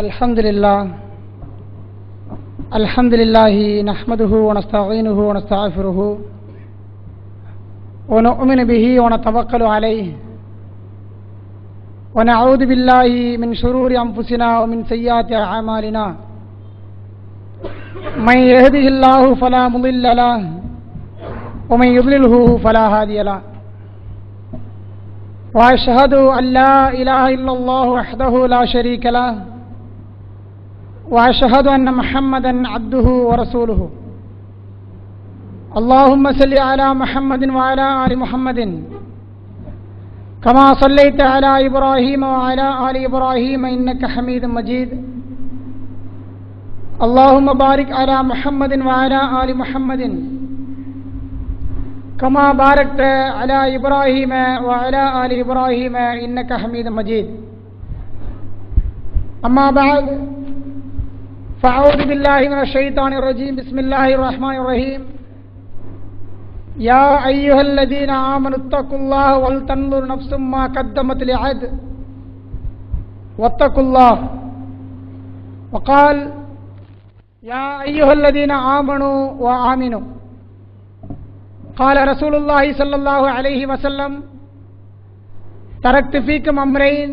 الحمد لله نحمده ونستعينه ونستغفره ونؤمن به ونتوكل عليه ونعوذ بالله من شرور أنفسنا ومن سيئات أعمالنا من يهده الله فلا مضل له ومن يضلله فلا هادي له وأشهد أن لا إله إلا الله وحده لا شريك له وأشهد أن محمدا عبده ورسوله اللهم صل على محمد وعلى آل محمد كما صليت على إبراهيم وعلى آل إبراهيم إنك حميد مجيد اللهم بارك على محمد وعلى آل محمد كما باركت على إبراهيم وعلى آل إبراهيم إنك حميد مجيد أما بعد فأعوذ بالله من الشيطان الرجيم بسم الله الرحمن الرحيم يا أيها الذين آمنوا اتقوا الله ولتنظر نفس ما قدمت لغد واتقوا الله وقال يا أيها الذين آمنوا وآمنوا قال رسول الله صلى الله عليه وسلم تركت فيكم أمرين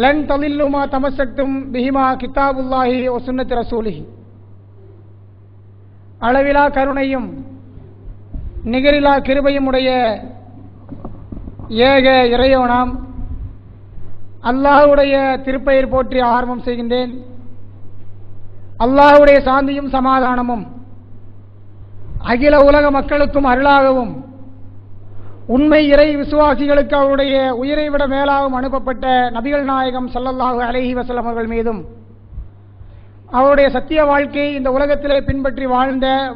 لن تضلوا ما تمسكتم بهما كتاب الله وسنة رسوله அளவிலா கருணையும் நிகரிலா கிருபையும் உடைய ஏக இறைவனாம் அல்லாஹ்வுடைய திருப்பெயர் போற்றி ஆரம்பம் செய்கின்றேன். அல்லாஹ்வுடைய சாந்தியும் சமாதானமும் அகில உலக மக்களுக்கும் அருளாகவும் உண்மை இறை விசுவாசிகளுக்கு அவருடைய உயிரை விட மேலாகவும் அனுப்பப்பட்ட நபிகள் நாயகம் ஸல்லல்லாஹு அலைஹி வஸல்லம் அவர்கள் மீதும் அவருடைய சத்திய வாழ்க்கையை இந்த உலகத்திலே பின்பற்றி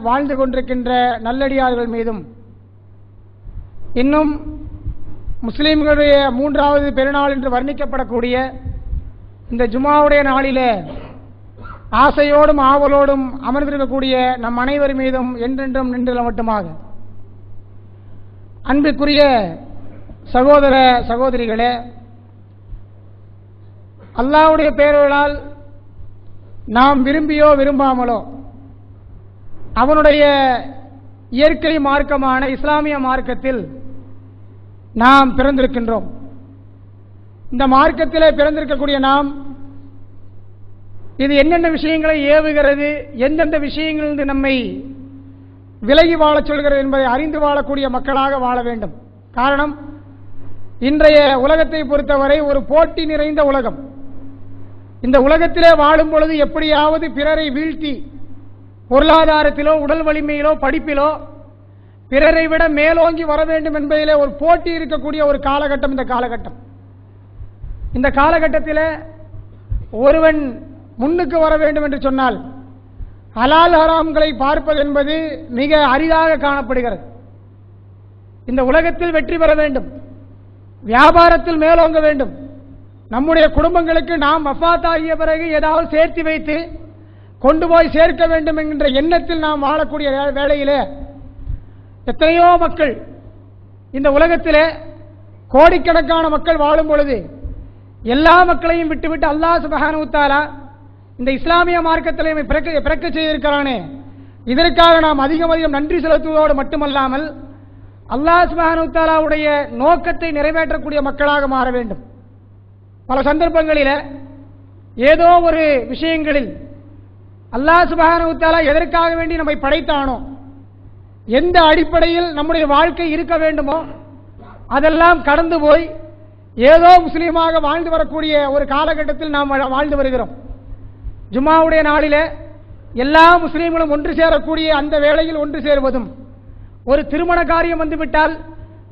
வாழ்ந்து கொண்டிருக்கின்ற நல்லடியார்கள் மீதும் இன்னும் முஸ்லிம்களுடைய மூன்றாவது பெருநாள் என்று வர்ணிக்கப்படக்கூடிய இந்த ஜுமாவுடைய நாளிலே ஆசையோடும் ஆவலோடும் அமர்ந்திருக்கக்கூடிய நம் அனைவர் மீதும் என்றென்றும் நின்று மட்டுமாக. அன்புக்குரிய சகோதர சகோதரிகளே, அல்லாஹ்வுடைய பேரருளால் நாம் விரும்பியோ விரும்பாமலோ அவனுடைய இயற்கை மார்க்கமான இஸ்லாமிய மார்க்கத்தில் நாம் பிறந்திருக்கின்றோம். இந்த மார்க்கத்திலே பிறந்திருக்கக்கூடிய நாம் இது என்னென்ன விஷயங்களை ஏவுகிறது, எந்தெந்த விஷயங்களிலிருந்து நம்மை விலகி வாழச் சொல்கிறது என்பதை அறிந்து வாழக்கூடிய மக்களாக வாழ வேண்டும். காரணம், இன்றைய உலகத்தை பொறுத்தவரை ஒரு போட்டி நிறைந்த உலகம். இந்த உலகத்திலே வாழும் பொழுது எப்படியாவது பிறரை வீழ்த்தி பொருளாதாரத்திலோ உடல் வலிமையிலோ படிப்பிலோ பிறரை விட மேலோங்கி வர வேண்டும் என்பதிலே ஒரு போட்டி இருக்கக்கூடிய ஒரு காலகட்டம் இந்த காலகட்டம். இந்த காலகட்டத்தில் ஒருவன் முன்னுக்கு வர வேண்டும் என்று சொன்னால் ஹலால் ஹராம்களை பார்ப்பது என்பது மிக அரிதாக காணப்படுகிறது. இந்த உலகத்தில் வெற்றி பெற வேண்டும், வியாபாரத்தில் மேலோங்க வேண்டும், நம்முடைய குடும்பங்களுக்கு நாம் வஃபாத் ஆகிய பிறகு ஏதாவது சேர்த்து வைத்து கொண்டு போய் சேர்க்க வேண்டும் என்கின்ற எண்ணத்தில் நாம் வாழக்கூடிய வேளையிலே எத்தனையோ மக்கள் இந்த உலகத்திலே கோடிக்கணக்கான மக்கள் வாழும் பொழுது எல்லா மக்களையும் விட்டுவிட்டு அல்லாஹ் சுப்ஹானஹு வ தஆலா இந்த இஸ்லாமிய மார்க்கத்தில் பிறக்க செய்திருக்கிறானே, இதற்காக நாம் அதிகம் நன்றி செலுத்துவதோடு மட்டுமல்லாமல் அல்லாஹ் சுப்ஹானஹு வ தஆலாவுடைய நோக்கத்தை நிறைவேற்றக்கூடிய மக்களாக மாற வேண்டும். பல சந்தர்ப்பங்களில் ஏதோ ஒரு விஷயங்களில் அல்லாஹ் சுப்ஹானஹு வ தஆலா எதற்காக வேண்டி நம்மை படைத்தானோ, எந்த அடிப்படையில் நம்முடைய வாழ்க்கை இருக்க வேண்டுமோ அதெல்லாம் கடந்து போய் ஏதோ முஸ்லீமாக வாழ்ந்து வரக்கூடிய ஒரு காலகட்டத்தில் நாம் வாழ்ந்து வருகிறோம். ஜும்மாவுடைய நாளிலே எல்லா முஸ்லீம்களும் ஒன்று சேரக்கூடிய அந்த வேளையில் ஒன்று சேருவதும், ஒரு திருமண காரியம் வந்துவிட்டால்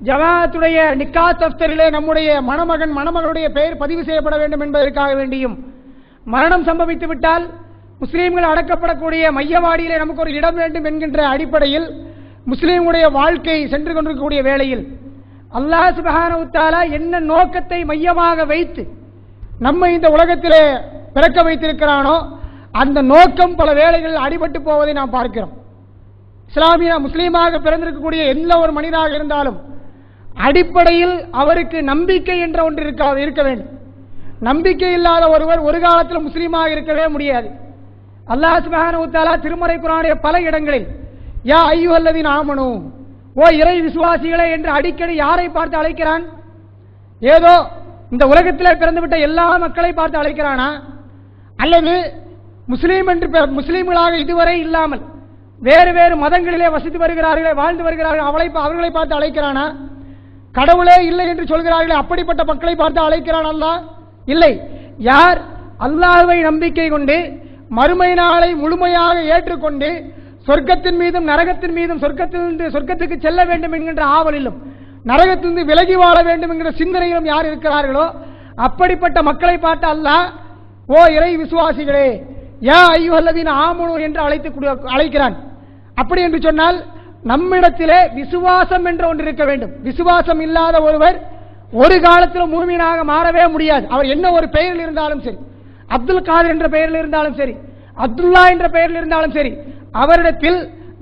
ஜமாஅத்துடைய நிக்கா தஃப்தரிலே நம்முடைய மணமகன் மணமகளுடைய பெயர் பதிவு செய்யப்பட வேண்டும் என்பதற்காக வேண்டியும், மரணம் சம்பவித்து விட்டால் முஸ்லீம்கள் அடக்கப்படக்கூடிய மையவாடியிலே நமக்கு ஒரு இடம் வேண்டும் என்கின்ற அடிப்படையில் முஸ்லீமுடைய வாழ்க்கை சென்று கொண்டிருக்கக்கூடிய வேளையில் அல்லாஹ் சுப்ஹானஹு வ தஆலா என்ன நோக்கத்தை மையமாக வைத்து நம்மை இந்த உலகத்திலே பிறக்க வைத்திருக்கிறானோ அந்த நோக்கம் பல வேளைகளில் அடிபட்டு போவதை நாம் பார்க்கிறோம். இஸ்லாமிய முஸ்லீமாக பிறந்திருக்கக்கூடிய எந்த ஒரு மனிதனாக இருந்தாலும் அடிப்படையில் அவருக்கு நம்பிக்கை என்ற ஒன்று இருக்க வேண்டும். நம்பிக்கை இல்லாத ஒருவர் ஒரு காலத்தில் முஸ்லீமாக இருக்கவே முடியாது. அல்லாஹ் சுப்ஹானஹு வ தஆலா திருமறை குர்ஆனுடைய பல இடங்களில் யா அய்யுஹல்லதீன ஆமனூ, ஓ இறை விசுவாசிகளே என்று அடிக்கடி யாரை பார்த்து அழைக்கிறான்? ஏதோ இந்த உலகத்தில் பிறந்துவிட்ட எல்லா மக்களை பார்த்து அழைக்கிறானா? அல்லது முஸ்லீம் என்று முஸ்லீம்களாக இதுவரை இல்லாமல் வேறு வேறு மதங்களிலே வசித்து வருகிறார்களே, வாழ்ந்து வருகிறார்கள், அவர்களை பார்த்து அழைக்கிறானா? கடவுளே இல்லை என்று சொல்கிறார்களே, அப்படிப்பட்ட மக்களை பார்த்து அழைக்கிறான் அல்லாஹ்? இல்லை. யார் அல்லாஹ்வை நம்பிக்கை கொண்டு மறுமை நாளை முழுமையாக ஏற்றுக்கொண்டு சொர்க்கத்தின் மீதும் நரகத்தின் மீதும் சொர்க்கத்துக்கு செல்ல வேண்டும் என்கின்ற ஆவலிலும் நரகத்திலிருந்து விலகி வாழ வேண்டும் என்கிற சிந்தனையிலும் யார் இருக்கிறார்களோ அப்படிப்பட்ட மக்களை பார்த்து அல்லாஹ் ஓ இறை விசுவாசிகளே யா அய்யுஹல்லதீன ஆமனூ என்று அழைக்கிறான். அப்படி என்று சொன்னால் நம்மிடத்திலே விசுவாசம் என்ற ஒன்று இருக்க வேண்டும். விசுவாசம் இல்லாத ஒருவர் ஒரு காலத்திலும் மூமினாக மாறவே முடியாது. அவர் என்ன ஒரு பெயரில் இருந்தாலும் சரி, அப்துல் காதர் என்ற பெயரில் இருந்தாலும் சரி, அப்துல்லா என்ற பெயரில் இருந்தாலும் சரி, அவரிடத்தில்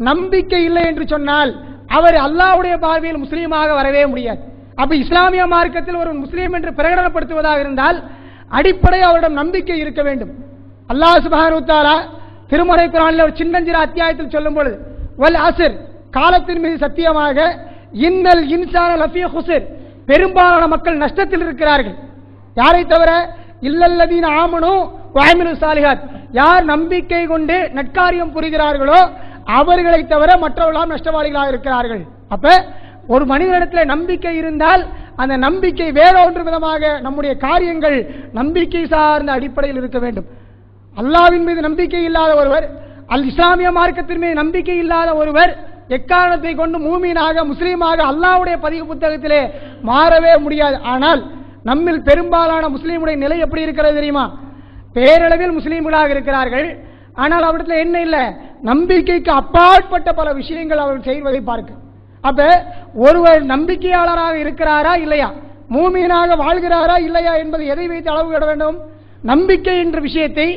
நம்பிக்கை இல்லை என்று சொன்னால் அவர் அல்லாஹ்வுடைய பார்வையில் முஸ்லீமாக வரவே முடியாது. அப்ப இஸ்லாமிய மார்க்கத்தில் ஒரு முஸ்லீம் என்று பிரகடனப்படுத்துவதாக இருந்தால் அடிப்படை அவரிடம் நம்பிக்கை இருக்க வேண்டும். அல்லாஹ் சுப்ஹானஹு வ தஆலா திருமறை குர்ஆனில் ஒரு சின்னஞ்சிறு அத்தியாயத்தில் சொல்லும் பொழுது வல் அஸ்ர், காலத்தின் மீது சத்தியமாக, இன்னல் இன்சான லஃபீ குஸ்ர், பெரும்பாலான மக்கள் நஷ்டத்தில் இருக்கிறார்கள். யாரை தவிர? இல்லல்லதீன ஆமனூ வ அமிலு ஸாலிஹாத், யார் நம்பிக்கை கொண்டு நற்காரியம் புரிகிறார்களோ அவர்களை தவிர மற்றவர்களாம் நஷ்டவாளிகளாக இருக்கிறார்கள். அப்ப ஒரு மனிதனிடத்தில் நம்பிக்கை இருந்தால் அந்த நம்பிக்கை வேறொன்று விதமாக நம்முடைய காரியங்கள் நம்பிக்கை சார்ந்த அடிப்படையில் இருக்க வேண்டும். அல்லாஹ்வின் மீது நம்பிக்கை இல்லாத ஒருவர், இஸ்லாமிய மார்க்கத்தின் மீது நம்பிக்கை இல்லாத ஒருவர் எக்காரணத்தை கொண்டு மூமீனாக முஸ்லீமாக அல்லாஹ்வுடைய பதிவு புத்தகத்திலே மாறவே முடியாது. ஆனால் நம்மில் பெரும்பாலான முஸ்லீமுடைய நிலை எப்படி இருக்கிறது தெரியுமா? பேரளவில் முஸ்லீம்களாக இருக்கிறார்கள், ஆனால் அவரிடத்தில் என்ன இல்லை? நம்பிக்கைக்கு அப்பாற்பட்ட பல விஷயங்கள் அவர்கள் செய்வதை பார்க்க. அப்ப ஒருவர் நம்பிக்கையாளராக இருக்கிறாரா இல்லையா, மூமீனாக வாழ்கிறாரா இல்லையா என்பது எதை வைத்து அளவு விட வேண்டும்? நம்பிக்கை என்ற விஷயத்தை,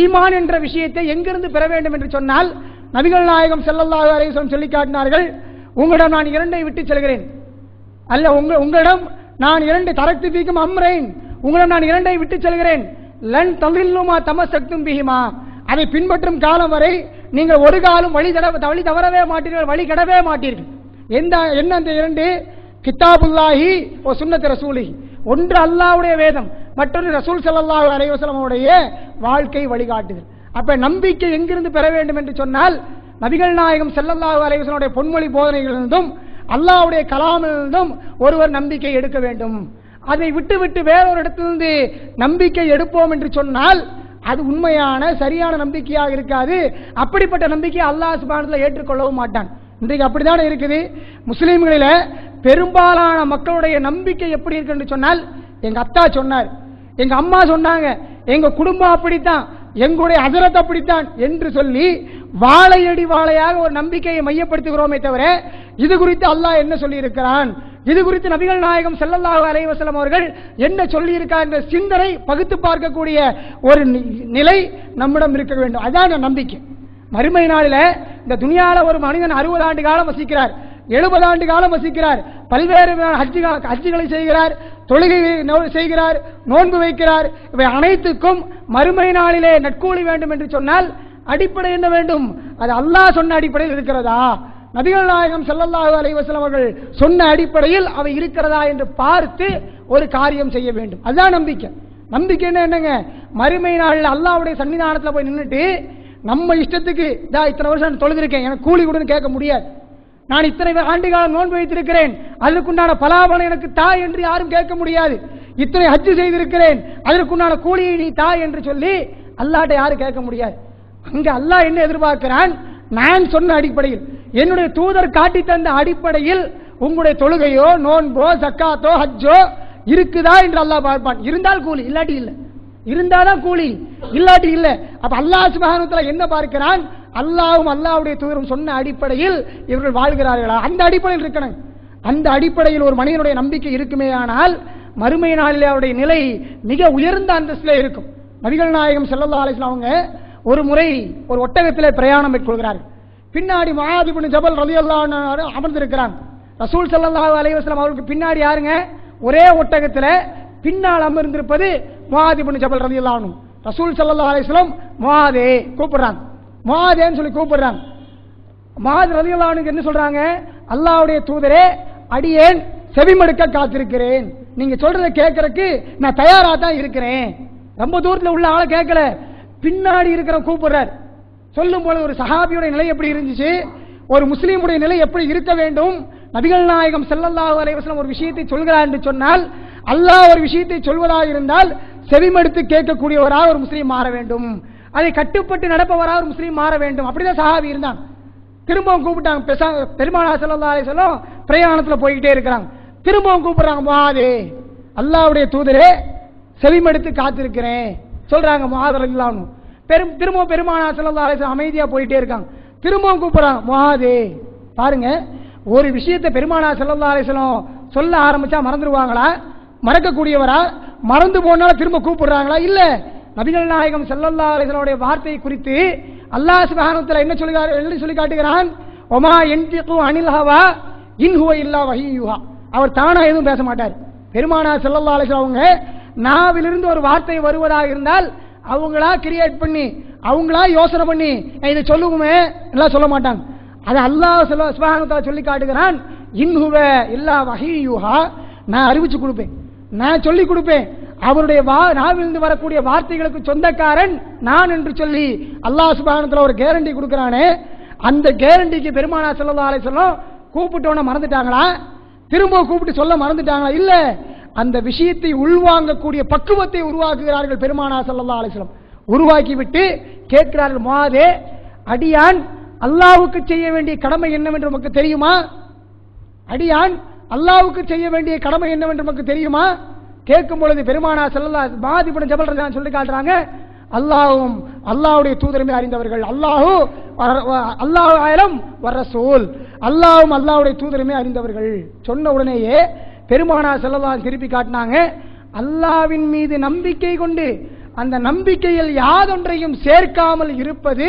ஈமான் என்ற விஷயத்தை எங்கிருந்து பெற வேண்டும் என்று சொன்னால் நபிகள் நாயகம் ஸல்லல்லாஹு அலைஹி வஸல்லம் சொல்லி காட்டினார்கள். உங்களிடம் நான் இரண்டை விட்டு செல்கிறேன், அல்ல உங்களிடம் நான் இரண்டு தரக்து ஃபீக்கும் அம்ரைன், உங்களிடம் நான் இரண்டை விட்டு செல்கிறேன், லன் தலில்லுமா தமஸக்தும் பிஹிமா, அதை பின்பற்றும் காலம் வரை நீங்கள் ஒரு காலம் வழி தவறவே மாட்டீர்கள், வழி கெடவே மாட்டீர்கள். என்ன அந்த இரண்டு? கிதாபுல்லாஹி வ சுன்னத்து ரசூலிஹி, ஒன்று அல்லாஹ்வுடைய வேதம், மற்றொன்று ரசூல் ஸல்லல்லாஹு அலைஹி வஸல்லம் உடைய வாழ்க்கை வழிகாட்டுதல். அப்ப நம்பிக்கை எங்கிருந்து பெற வேண்டும் என்று சொன்னால் நபிகள் நாயகம் ஸல்லல்லாஹு அலைஹி வஸல்லம் பொன்மொழி போதனைகளிலிருந்தும் அல்லாஹ்வுடைய கலாமிலிருந்தும் ஒருவர் நம்பிக்கை எடுக்க வேண்டும். அதை விட்டு வேறொரு இடத்திலிருந்து நம்பிக்கை எடுப்போம் என்று சொன்னால் அது உண்மையான சரியான நம்பிக்கையாக இருக்காது. அப்படிப்பட்ட நம்பிக்கையை அல்லாஹ் சுப்ஹானஹு வ தஆலா ஏற்றுக்கொள்ளவும் மாட்டான். இன்றைக்கு அப்படித்தானே இருக்குது. முஸ்லீம்களில பெரும்பாலான மக்களுடைய நம்பிக்கை எப்படி இருக்கு என்று சொன்னால், எங்க அத்தா சொன்னார், எங்க அம்மா சொன்னாங்க, எங்க குடும்பம் அப்படித்தான், எங்களுடைய ஹஜ்ரத் அப்படித்தான் என்று சொல்லி வாழையடி வாழையாக ஒரு நம்பிக்கையை மையப்படுத்துகிறோமே தவிர இது குறித்து அல்லாஹ் என்ன சொல்லி இருக்கிறான், இது குறித்து நபிகள் நாயகம் ஸல்லல்லாஹு அலைஹி வஸல்லம் அவர்கள் என்ன சொல்லி இருக்கார் என்ற சிந்தனை பகுத்து பார்க்கக்கூடிய ஒரு நிலை நம்மிடம் இருக்க வேண்டும். அதான் நம்பிக்கை. மறுமை நாளில் இந்த துனியால ஒரு மனிதன் 60 ஆண்டு காலம் வசிக்கிறார், 70 ஆண்டு காலம் வசிக்கிறார், பல்வேறு ஹஜ்ஜுகளை செய்கிறார், தொழுகை செய்கிறார், நோன்பு வைக்கிறார். இவை அனைத்துக்கும் மறுமை நாளிலே நற்கூலி வேண்டும் என்று சொன்னால் அடிப்படை என்ன வேண்டும்? அது அல்லாஹ் சொன்ன அடிப்படையில் இருக்கிறதா, நபிகள் நாயகம் ஸல்லல்லாஹு அலைஹி வஸல்லம் அவர்கள் சொன்ன அடிப்படையில் அவை இருக்கிறதா என்று பார்த்து ஒரு காரியம் செய்ய வேண்டும். அதுதான் நம்பிக்கை. நம்பிக்கை என்னங்க? மறுமை நாளில் அல்லாஹ்வுடைய சன்னிதானத்தில் போய் நின்றுட்டு நம்ம இஷ்டத்துக்கு இத்தனை வருஷம் தொழுதிருக்கேன், எனக்கு கூலி கொடுன்னு கேட்க முடியாது. நான் இத்தனை ஆண்டு காலம் நோன்பு வைத்திருக்கிறேன், அதற்குண்டான பலாபலம் எனக்கு தா என்று யாரும் கேட்க முடியாது. இத்தனை ஹஜ்ஜு செய்திருக்கிறேன், அதற்குண்டான கூலியை நீ தா என்று சொல்லி அல்லாஹ்ட்ட யாரும் கேட்க முடியாது. அங்க அல்லாஹ் என்ன எதிர்பார்க்கிறான்? நான் சொன்ன அடிப்படையில், என்னுடைய தூதர் காட்டி தந்த அடிப்படையில் உங்களுடைய தொழுகையோ நோன்போ ஜக்காத்தோ ஹஜ்ஜோ இருக்குதா என்று அல்லாஹ் பார்ப்பான். இருந்தால் கூலி, இல்லாட்டி இல்லை. இருந்தாதான் கூலி, இல்லாட்டி இல்லை. அப்ப அல்லாஹ் சுப்ஹானஹு வ தஆலா என்ன பார்க்கிறான்? அல்லாஹ்வும் அல்லாஹ்வுடைய தூதரும் சொன்ன அடிப்படையில் இவர்கள் வாழ்கிறார்களா, அந்த அடிப்படையில் இருக்கணும். அந்த அடிப்படையில் ஒரு மனிதனுடைய நம்பிக்கை இருக்குமே ஆனால் மறுமை நாளிலே அவருடைய நிலை மிக உயர்ந்த அந்தஸ்திலே இருக்கும். நபிகள் நாயகம் ஸல்லல்லாஹு அலைஹி வஸல்லம் அவங்க ஒரு முறை ஒரு ஒட்டகத்திலே பிரயாணம் மேற்கொள்கிறார்கள். பின்னாடி முஆத் இப்னு ஜபல் ரலியல்லாஹு அன்ஹு அமர்ந்திருக்கிறாங்க. ரசூல் ஸல்லல்லாஹு அலைஹி வஸல்லம் அவருக்கு பின்னாடி யாருங்க? ஒரே ஒட்டகத்தில் பின்னால் அமர்ந்திருப்பது முஆத் இப்னு ஜபல் ரலியல்லாஹு அன்ஹு. ரசூல் ஸல்லல்லாஹு அலைஹி வஸல்லம் முஆதே கூப்பிடுறாங்க, முஆதேன்னு சொல்லி கூப்பிடுறாங்க. முஆத் ரலியல்லாஹு அன்ஹு என்ன சொல்றாங்க? அல்லாஹ்வுடைய தூதரே, அடியேன் செவிமடுக்க காத்திருக்கிறேன், நீங்க சொல்றதை கேட்கறதுக்கு நான் தயாரா தான் இருக்கிறேன். ரொம்ப தூரத்தில் உள்ள ஆளை கேட்கல, பின்னாடி இருக்கிற கூப்பிடுறார். சொல்லும் போது ஒரு சஹாபியுடைய நிலை எப்படி இருந்துச்சு, ஒரு முஸ்லீமுடைய நிலை எப்படி இருக்க வேண்டும், நபிகள் நாயகம் ஸல்லல்லாஹு அலைஹி வஸல்லம் ஒரு விஷயத்தை சொல்கிறார் என்று சொன்னால், அல்லாஹ் ஒரு விஷயத்தை சொல்வதாக இருந்தால் செவிமடுத்து கேட்கக்கூடியவராக ஒரு முஸ்லீம் மாற வேண்டும், அதை கட்டுப்பட்டு நடப்பவராக ஒரு முஸ்லீம் மாற வேண்டும். அப்படிதான் சஹாபி இருந்தாங்க. திரும்பவும் கூப்பிட்டாங்க. பெருமானார் ஸல்லல்லாஹு அலைஹி வஸல்லம் பிரயாணத்தில் போய்கிட்டே இருக்கிறாங்க. திரும்பவும் கூப்பிடுறாங்க, முஆதே, அல்லாஹ்வுடைய தூதரே, செவிமடுத்து காத்திருக்கிறேன் சொல்றாங்க முஆத் ரலியல்லாஹு அன்ஹு. திரும்பவும் பெருமானார் ஸல்லல்லாஹு அலைஹி வஸல்லம் அமைதியா போயிட்டே இருக்காங்க. திரும்பவும் கூப்பிடுறாங்க, முஆதே. பாருங்க, ஒரு விஷயத்தை பெருமானார் ஸல்லல்லாஹு அலைஹி வஸல்லம் சொல்ல ஆரம்பிச்சா மறந்துடுவாங்களா? மறக்கக்கூடியவரா? மறந்து போனாலும் திரும்ப கூப்பிடுறாங்களா? இல்ல. நபிகள் நாயகம் ஸல்லல்லாஹு அலைஹி வஸல்லம் வார்த்தையை குறித்து அல்லாஹ் சுப்ஹானஹு வ தஆலா என்ன சொல்கிறார், எழுதி சொல்லி காட்டுகிறான், ஒமா யன்திகு அனில் ஹவா இன் ஹுவ இல்லா வஹீயுஹா. அவர் தானா எதுவும் பேச மாட்டார். பெருமானார் ஸல்லல்லாஹு அலைஹி வஸல்லம் அவங்க நாவிலிருந்து ஒரு வார்த்தை வருவதாக இருந்தால் அவங்களா கிரியேட் பண்ணி, அவங்களா யோசனை பண்ணி இதை சொல்லுவோமே எல்லாம் சொல்ல மாட்டாங்க. அது அல்லாஹ் சுப்ஹானஹு வ தஆலா சொல்லி காட்டுகிறான், இன் ஹுவ இல்லா வஹீயுஹா, நான் அறிவிச்சு கொடுப்பேன், நான் சொல்லி கொடுப்பேன். அவருடைய நாவிலிருந்து வரக்கூடிய வார்த்தைகளுக்கு சொந்தக்காரன் நான் என்று சொல்லி அல்லாஹ் சுப்ஹானஹு வ தஆலா ஒரு கேரண்டி கொடுக்கிறானே, அந்த கேரண்டிக்கு பெருமானார் ஸல்லல்லாஹு அலைஹி வஸல்லம் கூப்பிட்டோன்னு மறந்துட்டாங்களா? திரும்ப கூப்பிட்டு சொல்ல மறந்துட்டாங்களா? இல்ல. அந்த விஷயத்தை உள்வாங்கக்கூடிய பக்குவத்தை உருவாக்குகிறார்கள் பெருமானார் ஸல்லல்லாஹு அலைஹி வஸல்லம். உருவாக்கி விட்டு கேட்கிறார்கள், முஆதே, அடியான் அல்லாஹ்வுக்கு செய்ய வேண்டிய கடமை என்னவென்று நமக்கு தெரியுமா? அடியான் அல்லாஹ்வுக்கு செய்ய வேண்டிய கடமை என்னவென்று நமக்கு தெரியுமா? கேட்கும் பொழுது பெருமானார் ஸல்லல்லாஹு முஆத் இப்னு ஜபல் ரலியல்லாஹு சொல்லி காட்டுறாங்க, அல்லாஹ்வும் அல்லாஹ்வுடைய தூதருமே அறிந்தவர்கள், அல்லாஹ் ஆலம் வர்ரசூல், அல்லாஹ்வும் அல்லாஹ்வுடைய தூதருமே அறிந்தவர்கள். சொன்ன உடனேயே பெருமானார் ஸல்லல்லாஹு திருப்பி காட்டினாங்க, அல்லாஹ்வின் மீது நம்பிக்கை கொண்டு அந்த நம்பிக்கையில் யாதொன்றையும் சேர்க்காமல் இருப்பது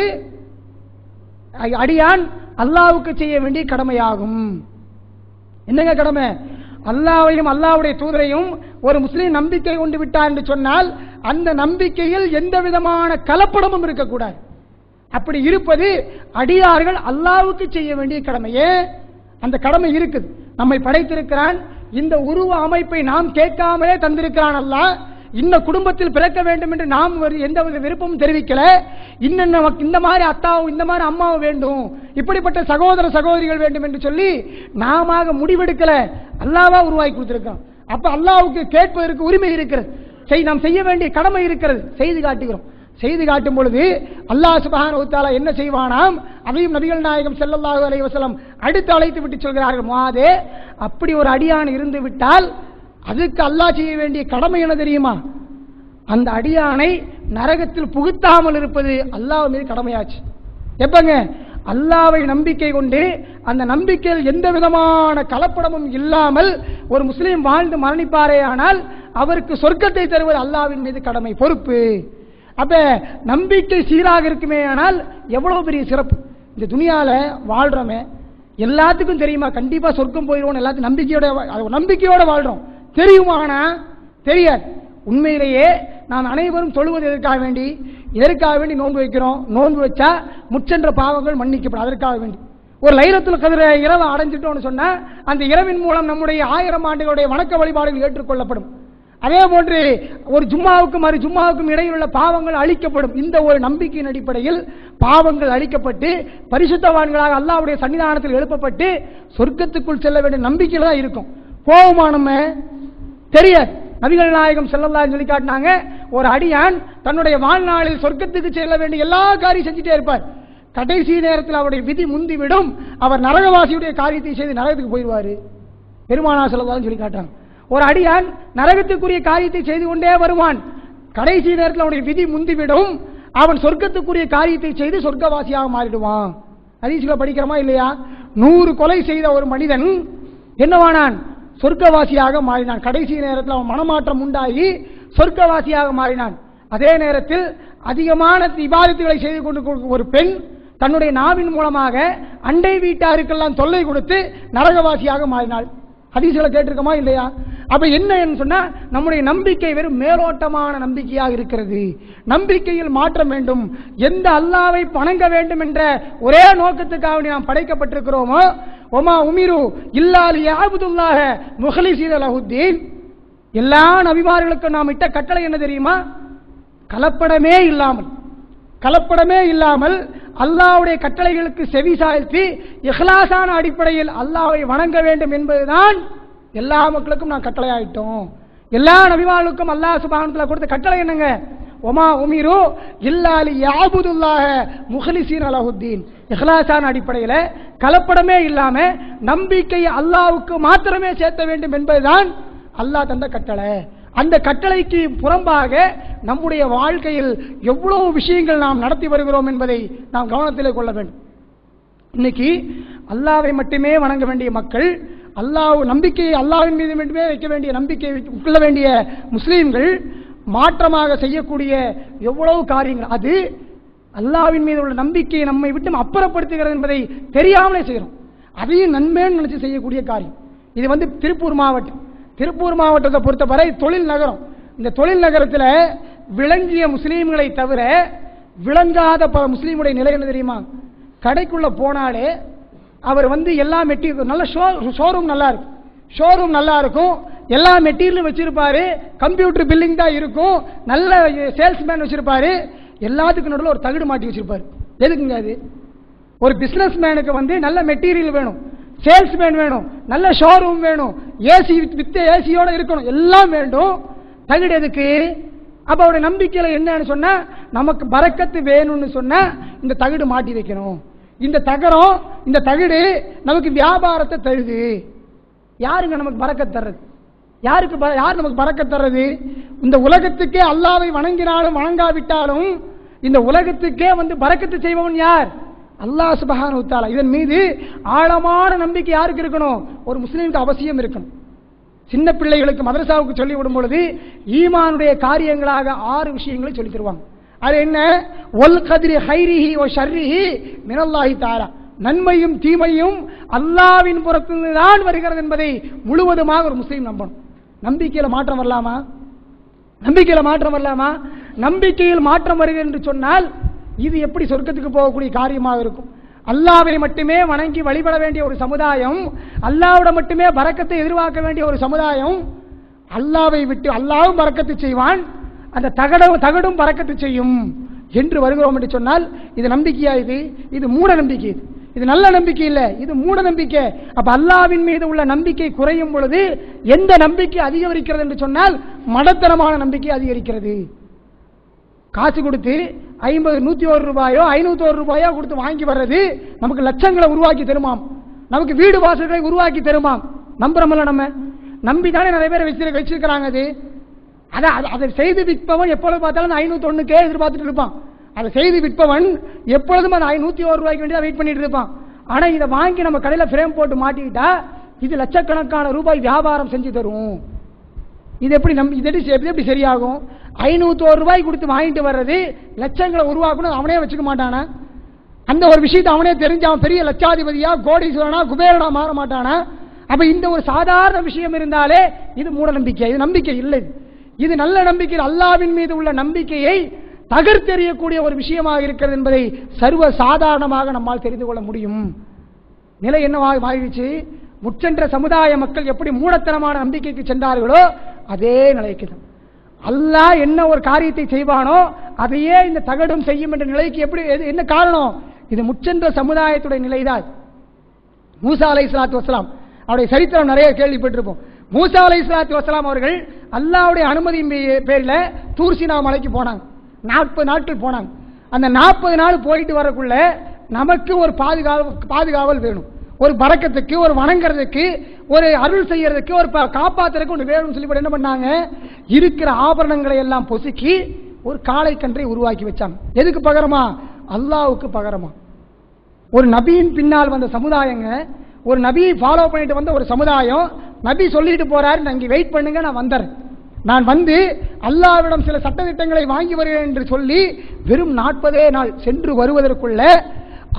அடியான் அல்லாஹ்வுக்கு செய்ய வேண்டிய கடமையாகும். என்னங்க கடமை? அல்லாஹ்வையும் அல்லாஹ்வுடைய தூதரையும் ஒரு முஸ்லீம் நம்பிக்கை கொண்டு விட்டார் என்று சொன்னால் அந்த நம்பிக்கையில் எந்த விதமான கலப்படமும் இருக்கக்கூடாது. அப்படி இருப்பது அடியார்கள் அல்லாஹ்வுக்கு செய்ய வேண்டிய கடமையே. அந்த கடமை இருக்குது. நம்மை படைத்திருக்கிறான், இந்த உருவ அமைப்பை நாம் கேட்காமலே தந்திருக்கிறான் அல்லாஹ். இன்ன குடும்பத்தில் பிறக்க வேண்டும் என்று நாம் எந்த விருப்பமும் தெரிவிக்கல. இந்த மாதிரி அத்தாவும் இந்த மாதிரி அம்மாவும் வேண்டும், இப்படிப்பட்ட சகோதர சகோதரிகள் வேண்டும் என்று சொல்லி நாம முடிவெடுக்கல, அல்லாஹ்வா உருவாக்கி கொடுத்திருக்கான். அப்ப அல்லாஹ்வுக்கு கேட்பதற்கு உரிமை இருக்கிறது, நாம் செய்ய வேண்டிய கடமை இருக்கிறது, செய்து காட்டுகிறோம். செய்து காட்டும் பொழுது அல்லாஹ் சுப்ஹானஹு வ தஆலா என்ன செய்வானாம், அதையும் நபிகள் நாயகம் ஸல்லல்லாஹு அலைஹி வஸல்லம் அடுத்து அழைத்து விட்டு சொல்கிறார்கள், முஆதே, அப்படி ஒரு அடியான் இருந்து விட்டால் அதுக்கு அல்லாஹ் செய்ய வேண்டிய கடமை என்ன தெரியுமா? அந்த அடியானை நரகத்தில் புகுத்தாமல் இருப்பது அல்லாஹ் மீது கடமையாச்சு. எப்பங்க? அல்லாஹ்வை நம்பிக்கை கொண்டு அந்த நம்பிக்கையில் எந்த விதமான கலப்படமும் இல்லாமல் ஒரு முஸ்லீம் வாழ்ந்து மரணிப்பாரே ஆனால் அவருக்கு சொர்க்கத்தை தருவது அல்லாஹ்வின் மீது கடமை, பொறுப்பு. அப்ப நம்பிக்கை சீராக இருக்குமே ஆனால் எவ்வளவு பெரிய சிறப்பு. இந்த துனியால வாழ்றோமே எல்லாத்துக்கும் தெரியுமா கண்டிப்பா சொர்க்கம் போயிடுவோம், எல்லாத்தையும் நம்பிக்கையோட வாழ்றோம். தெரியுமானா தெரியாது. உண்மையிலேயே நாம் அனைவரும் தொழுவது எதற்காக வேண்டி? இதற்காக வேண்டி நோன்பு வைக்கிறோம். நோன்பு வச்சா முச்சென்ற பாவங்கள் மன்னிக்கப்படும். அதற்காக வேண்டி ஒரு லைலத்துல் கத்ர் இரவு அடைஞ்சிட்டோம்னு சொன்னா அந்த இரவின் மூலம் நம்முடைய 1000 ஆண்டுகளுடைய வணக்க வழிபாடுகள் ஏற்றுக்கொள்ளப்படும். அதே போன்று ஒரு ஜும்மாவுக்கும் மறு ஜும்மாவுக்கும் இடையில் உள்ள பாவங்கள் அழிக்கப்படும். இந்த ஒரு நம்பிக்கையின் அடிப்படையில் பாவங்கள் அழிக்கப்பட்டு பரிசுத்தவான்களாக அல்லாஹ்வுடைய சன்னிதானத்தில் எழுப்பப்பட்டு சொர்க்கத்துக்குள் செல்ல வேண்டிய நம்பிக்கையில் தான் இருக்கும். போகுமா நம்ம? தெரியாது. நபிகள் நாயகம் ஸல்லல்லாஹு அலைஹி சொல்லி காட்டினாங்க, ஒரு அடியான் தன்னுடைய வாழ்நாளில் சொர்க்கத்துக்கு செல்ல வேண்டிய எல்லா காரியம் செஞ்சுட்டே இருப்பார். கடைசி நேரத்தில் அவருடைய விதி முந்திவிடும், அவர் நரகவாசியுடைய காரியத்தை செய்து நரகத்துக்கு போயிடுவார். பெருமானார் ஸல்லல்லாஹு அலைஹி சொல்லி காட்டுறாங்க, ஒரு அடியான் நரகத்துக்குரிய காரியத்தை செய்து கொண்டே வருவான், கடைசி நேரத்தில் அவனுடைய விதி முந்திவிடும், அவன் சொர்க்கத்துக்குரிய காரியத்தை செய்து சொர்க்கவாசியாக மாறிடுவான். ஹதீஸ்ல படிக்கிறோமா இல்லையா? 100 கொலை செய்த ஒரு மனிதன் என்னவானான்? சொர்க்கவாசியாக மாறினான். கடைசி நேரத்தில் அவன் மனமாற்றம் உண்டாகி சொர்க்கவாசியாக மாறினான். அதே நேரத்தில் அதிகமான இபாதத்துகளை செய்து கொண்டு ஒரு பெண் தன்னுடைய நாவின் மூலமாக அண்டை வீட்டாருக்கெல்லாம் தொல்லை கொடுத்து நரகவாசியாக மாறினாள். ஹதீஸ்களை கேட்டிருக்கோமா இல்லையா? அப்ப என்ன சொன்னா நம்முடைய நம்பிக்கை வெறும் மேலோட்டமான நம்பிக்கையாக இருக்கிறது. நம்பிக்கையில் மாற்றம் வேண்டும். எந்த அல்லாஹ்வை வணங்க வேண்டும் என்ற ஒரே நோக்கத்துக்காக நாம் படைக்கப்பட்டிருக்கிறோமோ, ஒமா உமிரு இல்லா லியஅபுதுல்லாஹ முஹ்லிஸீன லஹுத்தீன், எல்லா நபிமார்களுக்கும் நாம் இட்ட கட்டளை என்ன தெரியுமா? கலப்படமே இல்லாமல் அல்லாஹ்வுடைய கட்டளைகளுக்கு செவி சாய்த்து இஹ்லாஸான அடிப்படையில் அல்லாஹ்வை வணங்க வேண்டும் என்பதுதான் எல்லா மக்களுக்கும் நான் கட்டளை ஆயிட்டோம். எல்லா நபிமார்களுக்கும் அல்லாஹ் சுப்ஹானஹு வ தஆலா கொடுத்த கட்டளை என்னங்க? ஒமா உமிரு இல்லா லியஅபுதுல்லாஹ முஹ்லிஸீன லஹுத்தீன், இஹ்லாஸான அடிப்படையில் கலப்படமே இல்லாம நம்பிக்கையை அல்லாஹ்வுக்கு மாத்திரமே சேர்த்த வேண்டும் என்பதுதான் அல்லாஹ் தந்த கட்டளை. அந்த கட்டளைக்கு புறம்பாக நம்முடைய வாழ்க்கையில் எவ்வளவு விஷயங்கள் நாம் நடத்தி வருகிறோம் என்பதை நாம் கவனத்தில் கொள்ள வேண்டும். இன்னைக்கு அல்லாஹ்வை மட்டுமே வணங்க வேண்டிய மக்கள், நம்பிக்கையை அல்லாஹ்வின் மீது மட்டுமே வைக்க வேண்டிய நம்பிக்கை கொள்ள வேண்டிய முஸ்லீம்கள் மாற்றமாக செய்யக்கூடிய எவ்வளவு காரியங்கள், அது அல்லாஹ்வின் மீது உள்ள நம்பிக்கையை நம்மை விட்டு அப்புறப்படுத்துகிறது என்பதை தெரியாமலே செய்கிறோம். அதையும் நன்மைன்னு நினைச்சு செய்யக்கூடிய காரியம். இது திருப்பூர் மாவட்டத்தை பொறுத்தவரை தொழில் நகரம். இந்த தொழில் நகரத்தில் விளங்கிய முஸ்லீம்களை தவிர விளங்காத பல முஸ்லீமுடைய நிலை என்ன தெரியுமா? கடைக்குள்ள போனாலே அவர் எல்லா மெட்டீரியல் நல்ல ஷோரூம் நல்லா இருக்கும், எல்லா மெட்டீரியலும் வச்சிருப்பாரு, கம்ப்யூட்டர் பில்லிங் தான் இருக்கும், நல்ல சேல்ஸ்மேன் வச்சிருப்பாரு, எல்லாத்துக்கும் நடுவில் ஒரு தகுடு மாட்டி வச்சிருப்பாரு. எதுக்குங்க அது? ஒரு பிசினஸ் மேனுக்கு நல்ல மெட்டீரியல் வேணும், சேல்ஸ்மேன் வேணும், நல்ல ஷோரூம் வேணும், ஏசி வித் ஏசியோட இருக்கணும், எல்லாம் வேண்டும். தகுடு எதுக்கு? அப்ப அவருடைய நம்பிக்கையில என்னன்னு சொன்னா, நமக்கு பரக்கத்து வேணும்னு சொன்னா இந்த தகுடு மாட்டி வைக்கணும். இந்த தகுடு நமக்கு வியாபாரத்தை தருது. யாருங்க நமக்கு பரக்கத் தர்றது? யார் நமக்கு பரக்கத் தர்றது? இந்த உலகத்துக்கே அல்லாஹ்வை வணங்கினாலும் வணங்காவிட்டாலும் இந்த உலகத்துக்கே பரக்கத்து செய்பவன் யார்? அல்லாஹ் சுப்ஹானஹு வ தஆலா. இதன் மீது ஆழமான நம்பிக்கை யாருக்கு இருக்கணும்? ஒரு முஸ்லீமுக்கு அவசியம் இருக்கணும். சின்ன பிள்ளைகளுக்கு மதரசாவுக்கு சொல்லி விடும் பொழுது ஈமானுடைய காரியங்களாக 6 விஷயங்களை சொல்லி தருவாங்க. அது என்ன? வல் கத்ரி ஹைரிஹி வ ஷர்ரிஹி மினல்லாஹி தஆலா, நன்மையும் தீமையும் அல்லாஹ்வின் புறத்திலிருந்து தான் வருகிறது என்பதை முழுவதுமாக ஒரு முஸ்லீம் நம்பணும். நம்பிக்கையில் மாற்றம் வரலாமா? நம்பிக்கையில் மாற்றம் வருகிறது என்று சொன்னால் இது எப்படி சொர்க்கத்துக்கு போகக்கூடிய காரியமாக இருக்கும்? அல்லாஹ்வை மட்டுமே வணங்கி வழிபட வேண்டிய ஒரு சமுதாயம், அல்லாஹ்விடம் மட்டுமே பரக்கத்தை எதிர்பார்க்க வேண்டிய ஒரு சமுதாயம், அல்லாஹ்வை விட்டு அல்லாஹ்வும் பரக்கத்து செய்வான், அந்த தகடும் பரக்கத்து செய்யும் என்று வருகிறோம் என்று சொன்னால் இது நம்பிக்கையா? இது மூட நம்பிக்கை. இது நல்ல நம்பிக்கை இல்லை, இது மூட நம்பிக்கை. அப்ப அல்லாஹ்வின் மீது உள்ள நம்பிக்கை குறையும் பொழுது எந்த நம்பிக்கை அதிகரிக்கிறது என்று சொன்னால் மடத்தனமான நம்பிக்கை அதிகரிக்கிறது. காசு கொடுத்து 50 101 ரூபாயோ 501 ரூபாயோ கொடுத்து வாங்கி வர்றது நமக்கு லட்சங்களை உருவாக்கி தருமாம், நமக்கு வீடு வாசல்களை உருவாக்கி தருமாம். நம்புறோம்ல? நம்ம நம்பிதானே நிறைய பேர் வச்சிருக்கிறாங்க. அதை செய்து விற்பவன் எப்பொழுது பார்த்தாலும் 501 எதிர்பார்த்துட்டு இருப்பான். அதை செய்து விற்பவன் எப்பொழுதும் அந்த 101 ரூபாய்க்கு வேண்டியதான் வெயிட் பண்ணிட்டு இருப்பான். ஆனா இதை வாங்கி நம்ம கடையில் ஃப்ரேம் போட்டு மாட்டிக்கிட்டா இது லட்சக்கணக்கான ரூபாய் வியாபாரம் செஞ்சு தரும். இது எப்படி சரியாகும்? 501 ரூபாய் கொடுத்து வாங்கிட்டு வர்றது லட்சங்களை உருவாக்கணும் அவனே வச்சுக்க மாட்டானா? அந்த ஒரு விஷயத்தை அவனே தெரிஞ்சு அவன் பெரிய லட்சாதிபதியா கோடீஸ்வரனா குபேரனா மாற மாட்டானா? அப்ப இந்த ஒரு சாதாரண விஷயம் இருந்தாலே இது மூட நம்பிக்கை, இது நம்பிக்கை இல்லை. இது நல்ல நம்பிக்கை, அல்லாஹ்வின் மீது உள்ள நம்பிக்கையை தகர்த்தெறியக்கூடிய ஒரு விஷயமாக இருக்கிறது என்பதை சர்வ சாதாரணமாக நம்மால் தெரிந்து கொள்ள முடியும். நிலை என்னவாக மாறிடுச்சு? முச்சென்ற சமுதாய மக்கள் எப்படி மூடத்தனமான நம்பிக்கைக்கு சென்றார்களோ அதே நிலைக்கு தான் அல்லாஹ் என்ன ஒரு காரியத்தை செய்வானோ அதையே இந்த தகடும் செய்யும் என்ற நிலைக்கு எப்படி என்ன காரணம்? இது முச்சென்ற சமுதாயத்துடைய நிலைதான். மூசா அலைஹிஸ்ஸலாத்து வஸ்ஸலாம் அவருடைய சரித்திரம் நிறைய கேள்விப்பட்டிருப்போம். மூசா அலைஹிஸ்ஸலாத்து வஸ்ஸலாம் அவர்கள் அல்லாஹ்வுடைய அனுமதியின் பேரில் தூர் சீனா மலைக்கு போனாங்க. 40 நாட்கள் போனாங்க. அந்த 40 நாள் போயிட்டு வரக்குள்ள நமக்கு ஒரு பாதுகாவல் வேணும், ஒரு பரக்கத்துக்கு, ஒரு வணங்குறதுக்கு, ஒரு அருள் செய்யறதுக்கு, ஒரு காப்பாத்துறதுக்கு ஒன்று வேணும்னு சொல்லி என்ன பண்ணாங்க? இருக்கிற ஆபரணங்களை எல்லாம் பொசுக்கி ஒரு காளை கன்றை உருவாக்கி வச்சாங்க. எதுக்கு பகரமா? அல்லாஹ்வுக்கு பகரமா. ஒரு நபியின் பின்னால் வந்த சமுதாயங்க, ஒரு நபியை ஃபாலோ பண்ணிட்டு வந்த ஒரு சமுதாயம், நபி சொல்லிட்டு போறாரு, நான் இங்கே வெயிட் பண்ணுங்க, நான் வந்துறேன், நான் வந்து அல்லாஹ்விடம் சில சட்டதிட்டங்களை வாங்கி வருகிறேன் என்று சொல்லி வெறும் 40 நாள் சென்று வருவதற்குள்ள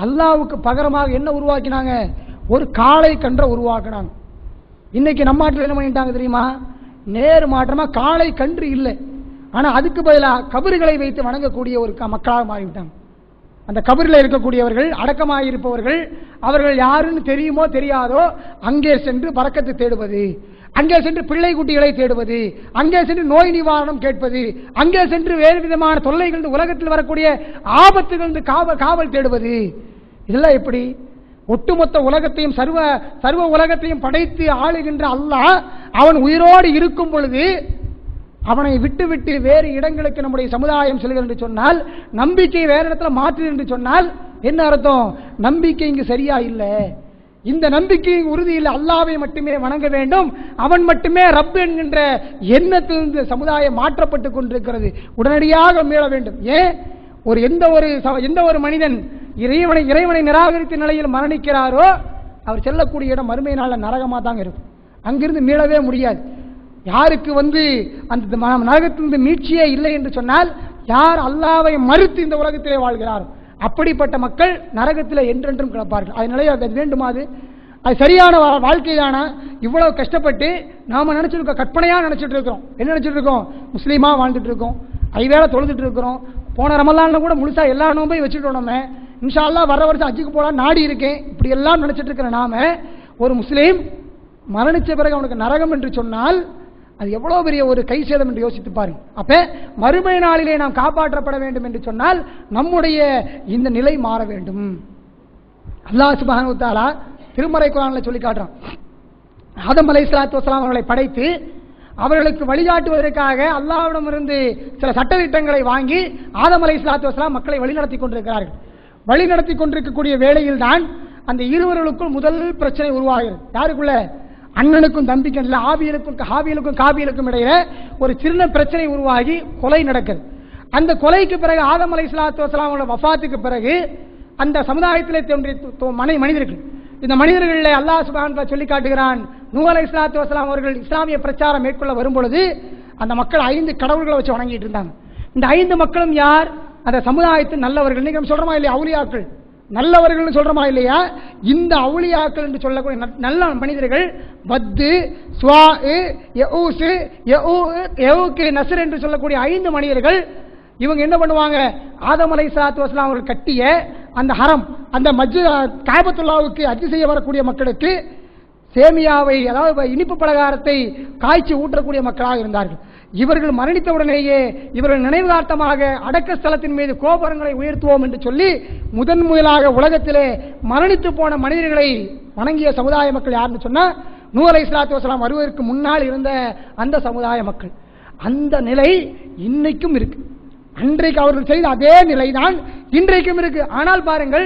அல்லாஹ்வுக்கு பகரமாக என்ன உருவாக்கினாங்க? ஒரு காளை கன்றை உருவாக்கினாங்க. இன்னைக்கு நம்ம நாட்டில் என்ன பண்ணிட்டாங்க தெரியுமா? நேர் மாற்றமா காளை கன்று இல்லை, ஆனா அதுக்கு பதிலாக கபறுகளை வைத்து வணங்கக்கூடிய ஒரு மக்களாக மாறிவிட்டாங்க. அந்த கபரில் இருக்கக்கூடியவர்கள், அடக்கமாக இருப்பவர்கள், அவர்கள் யாருன்னு தெரியுமோ தெரியாதோ அங்கே சென்று பரக்கத்து தேடுவது, அங்கே சென்று பிள்ளை குட்டிகளை தேடுவது, அங்கே சென்று நோய் நிவாரணம் கேட்பது, அங்கே சென்று வேறு விதமான தொல்லைகள், உலகத்தில் வரக்கூடிய ஆபத்துகள் காவல் தேடுவது. இதெல்லாம் எப்படி? ஒட்டுமொத்த உலகத்தையும் சர்வ உலகத்தையும் படைத்து ஆளுகின்ற அல்லாஹ் அவன் உயிரோடு இருக்கும் பொழுது அவனை விட்டு விட்டு வேறு இடங்களுக்கு நம்முடைய சமுதாயம் செல்கிறது என்று சொன்னால், நம்பிக்கை வேற இடத்துல மாற்று என்று சொன்னால் என்ன அர்த்தம்? நம்பிக்கை இங்கு சரியா இல்லை, இந்த நம்பிக்கை உறுதி இல்லை, அல்லாவை மட்டுமே வணங்க வேண்டும், அவன் மட்டுமே ரப் என்கின்ற எண்ணத்திலிருந்து சமுதாயம் மாற்றப்பட்டுக் கொண்டிருக்கிறது. உடனடியாக மீள வேண்டும். ஏன் எந்த ஒரு மனிதன் இறைவனை நிராகரித்த நிலையில் மரணிக்கிறாரோ அவர் செல்லக்கூடிய இடம் மறுமை நாள் நரகமாக தாங்க இருக்கும். அங்கிருந்து மீளவே முடியாது. யாருக்கு அந்த நரகத்திலிருந்து மீட்சியே இல்லை என்று சொன்னால், யார் அல்லாவை மறுத்து இந்த உலகத்திலே வாழ்கிறார் அப்படிப்பட்ட மக்கள் நரகத்தில் என்றென்றும் கிடப்பார்கள். அது நிலைய வேண்டுமா? அது சரியான வாழ்க்கை தானா? இவ்வளவு கஷ்டப்பட்டு நாம நினைச்சிருக்கோம், கற்பனையா நினைச்சிட்டு இருக்கிறோம். என்ன நினைச்சிட்டு இருக்கோம்? முஸ்லீமா வாழ்ந்துட்டு இருக்கோம், ஐவேளை தொழுதுட்டு இருக்கிறோம், போன ரமலான்ல கூட முழுசா எல்லா நோம்பையும் வச்சுட்டோம். நம்ம இன்ஷா அல்லாஹ் வர வருஷம் ஹஜ்ஜுக்கு போலாம் நாடி இருக்கேன், இப்படி எல்லாம் நினைச்சிட்டு இருக்கிற நாம ஒரு முஸ்லீம் மரணிச்ச பிறகு அவனுக்கு நரகம் என்று சொன்னால் அது எவ்வளவு பெரிய ஒரு கை சேதம் என்று யோசித்து பாருங்க. அப்ப மறுமை நாளிலே நாம் காப்பாற்றப்பட வேண்டும் என்று சொன்னால் நம்முடைய இந்த நிலை மாற வேண்டும். அல்லாஹ் சுப்ஹானஹு வ தஆலா திருமறை குர்ஆன்ல சொல்லி காட்டுறான். ஆதம் அலைஹிஸ்ஸலாத்து வஸலாம் அவர்களை படைத்து அவர்களுக்கு வழிகாட்டுவதற்காக அல்லாஹ்விடமிருந்து சில சட்டதிட்டங்களை வாங்கி ஆதம் அலைஹிஸ்ஸலாத்து வஸலாம் மக்களை வழிநடத்தி கொண்டிருக்கிறார்கள். வழிநடத்தி கொண்டிருக்கக்கூடிய வேளையில் தான் அந்த இருவர்களுக்குள் முதல் பிரச்சனை உருவாகிறது. யாருக்குள்ள? அண்ணனுக்கும் தம்பிக்கும் இல்லை, ஹாபீலுக்கும் காபீலுக்கும் இடையில ஒரு சின்ன பிரச்சனை உருவாகி கொலை நடக்குது. அந்த கொலைக்கு பிறகு ஆதம் அலைஹிஸ்ஸலாத்து வஸலாம் அவங்களோட வஃபாத்துக்கு பிறகு அந்த சமுதாயத்திலே தோன்றிய மனிதர்கள், இந்த மனிதர்களில் அல்லாஹ் சுப்ஹானஹு வ தஆலா சொல்லி காட்டுகிறான், நூஹ் அலைஹிஸ்ஸலாத்து வஸலாம் அவர்கள் இஸ்லாமிய பிரச்சாரம் மேற்கொள்ள வரும்பொழுது அந்த மக்கள் 5 கடவுள்களை வச்சு வணங்கிட்டு இருந்தாங்க. இந்த 5 மக்களும் யார்? அந்த சமுதாயத்தின் நல்லவர்கள். இன்னைக்கு நம்ம சொல்றோமா இல்லையா? அவுலியாக்கள் நல்லவர்கள் சொல்றோமா இல்லையா? இந்த அவுலியாக்கள் என்று சொல்லக்கூடிய நல்ல மனிதர்கள் பத்து, ஸ்வா, யஊஸ், யஊக், நஸ்ர் என்று சொல்லக்கூடிய 5 மனிதர்கள். இவங்க என்ன பண்ணுவாங்க? ஆதம் அலைஹிஸ்ஸலாத்து வஸலாம் அவர்கள் கட்டிய அந்த ஹரம், அந்த காபத்துல்லாவுக்கு ஹஜ் செய்ய வரக்கூடிய மக்களுக்கு சேமியாவை, அதாவது இனிப்பு பலகாரத்தை காய்ச்சி ஊற்றக்கூடிய மக்களாக இருந்தார்கள். இவர்கள் மரணித்தவுடனேயே இவர்கள் நினைவார்த்தமாக அடக்க ஸ்தலத்தின் மீது கோபுரங்களை உயர்த்துவோம் என்று சொல்லி முதலாக உலகத்திலே மரணித்து போன மனிதர்களை வணங்கிய சமுதாய மக்கள் யாருன்னு சொன்னா, நூஹ் அலைஹிஸ்ஸலாத்து வஸலாம் வருவதற்கு முன்னால் இருந்த அந்த சமுதாய மக்கள். அந்த நிலை இன்னைக்கும் இருக்கு. அன்றைக்கு அவர்கள் செய்த அதே நிலைதான் இன்றைக்கும் இருக்கு. ஆனால் பாருங்கள்,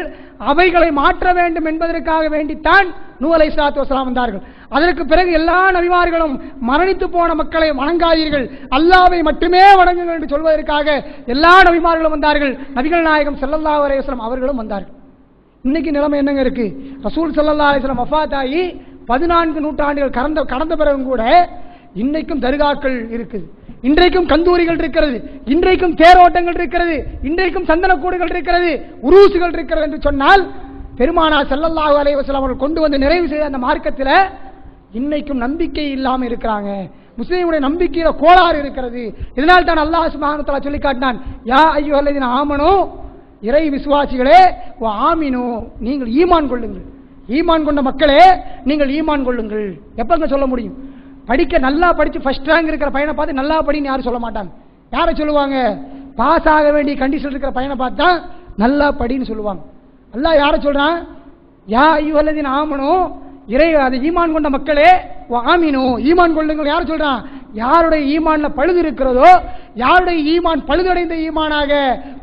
அவைகளை மாற்ற வேண்டும் என்பதற்காக வேண்டித்தான் நூஹ் அலைஹிஸ்ஸலாத்து வஸலாம் வந்தார்கள். அதற்கு பிறகு எல்லா நபிமார்களும் மரணித்து போன மக்களை வணங்காதீர்கள், அல்லாஹ்வை மட்டுமே வணங்குங்கள் என்று சொல்வதற்காக எல்லா நபிமார்களும் வந்தார்கள். நபிகள் நாயகம் ஸல்லல்லாஹு அலைஹி வஸல்லம் அவர்களும் வந்தார்கள். இன்னைக்கு நிலைமை என்னங்க இருக்கு? ரசூல் ஸல்லல்லாஹு அலைஹி வஸல்லம் வஃபாத் ஆகி 14 நூற்றாண்டுகள் கடந்த பிறகும் கூட இன்னைக்கும் தர்காக்கள் இருக்குது, இன்றைக்கும் கந்தூரிகள் இருக்கிறது, இன்றைக்கும் தேரோட்டங்கள் இருக்கிறது, இன்றைக்கும் சந்தனக்கூடுகள் இருக்கிறது, உருசுகள் இருக்கிறது என்று சொன்னால், பெருமானார் ஸல்லல்லாஹு அலைஹி வஸல்லம் அவர்கள் கொண்டு வந்து நிறைவு செய்த அந்த மார்க்கத்தில் இன்னைக்கும் நம்பிக்கை இல்லாமல் இருக்கிறாங்க. முஸ்லீமுடைய நம்பிக்கையில கோளாறு இருக்கிறது. இதனால் தான் அல்லாஹ் சுப்ஹானஹு வ தஆலா சொல்லி காட்டினான், யா அய்யுஹல்லதீன ஆமனூ, இறை விசுவாசிகளே, வ ஆமினூ, நீங்கள் ஈமான் கொள்ளுங்கள். ஈமான் கொண்ட மக்களே நீங்கள் ஈமான் கொள்ளுங்கள். எப்பங்க சொல்ல முடியும்? நல்லா படிச்சு ஃபர்ஸ்ட் ரேங்க் இருக்கிற பையனை பார்த்து நல்லா படின்னு யாரும் சொல்ல மாட்டாங்க. யாரை சொல்லுவாங்க? பாஸ் ஆக வேண்டிய கண்டிஷன் இருக்கிற பையனை பார்த்தா நல்லா படின்னு சொல்லுவாங்க. அல்லாஹ் யாரை சொல்றான்? யா அய்யுஹல்லதீன ஆமனூ, அது ஈமான் கொண்ட மக்களே, ஆமீனு, ஈமான் கொள்ளுங்கள். யார் சொல்றான்? யாருடைய ஈமான்ல பழுது இருக்கிறதோ, யாருடைய ஈமான் பழுதடைந்த ஈமானாக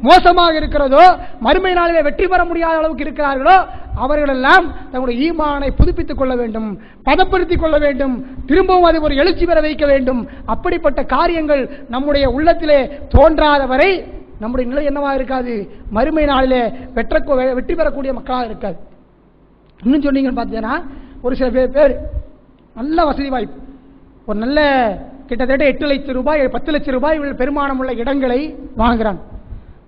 மோசமாக இருக்கிறதோ, மறுமை நாளிலே வெற்றி பெற முடியாத அளவுக்கு இருக்கிறார்களோ, அவர்களெல்லாம் தங்களுடைய ஈமானை புதுப்பித்துக் கொள்ள வேண்டும், பதப்படுத்திக் கொள்ள வேண்டும், திரும்பவும் அது ஒரு எழுச்சி பெற வைக்க வேண்டும். அப்படிப்பட்ட காரியங்கள் நம்முடைய உள்ளத்திலே தோன்றாத வரை நம்முடைய நிலை என்னவா இருக்காது? மறுமை நாளிலே வெற்றி பெறக்கூடிய மக்களாக இருக்காது. இன்னும் சொன்னீங்கன்னு பார்த்தீங்கன்னா, ஒரு சில பேர் நல்ல வசதி வாய்ப்பு, ஒரு நல்ல கிட்டத்தட்ட 8 லட்சம் ரூபாய் 10 லட்சம் ரூபாய் பெருமானம் உள்ள இடங்களை வாங்குறாங்க.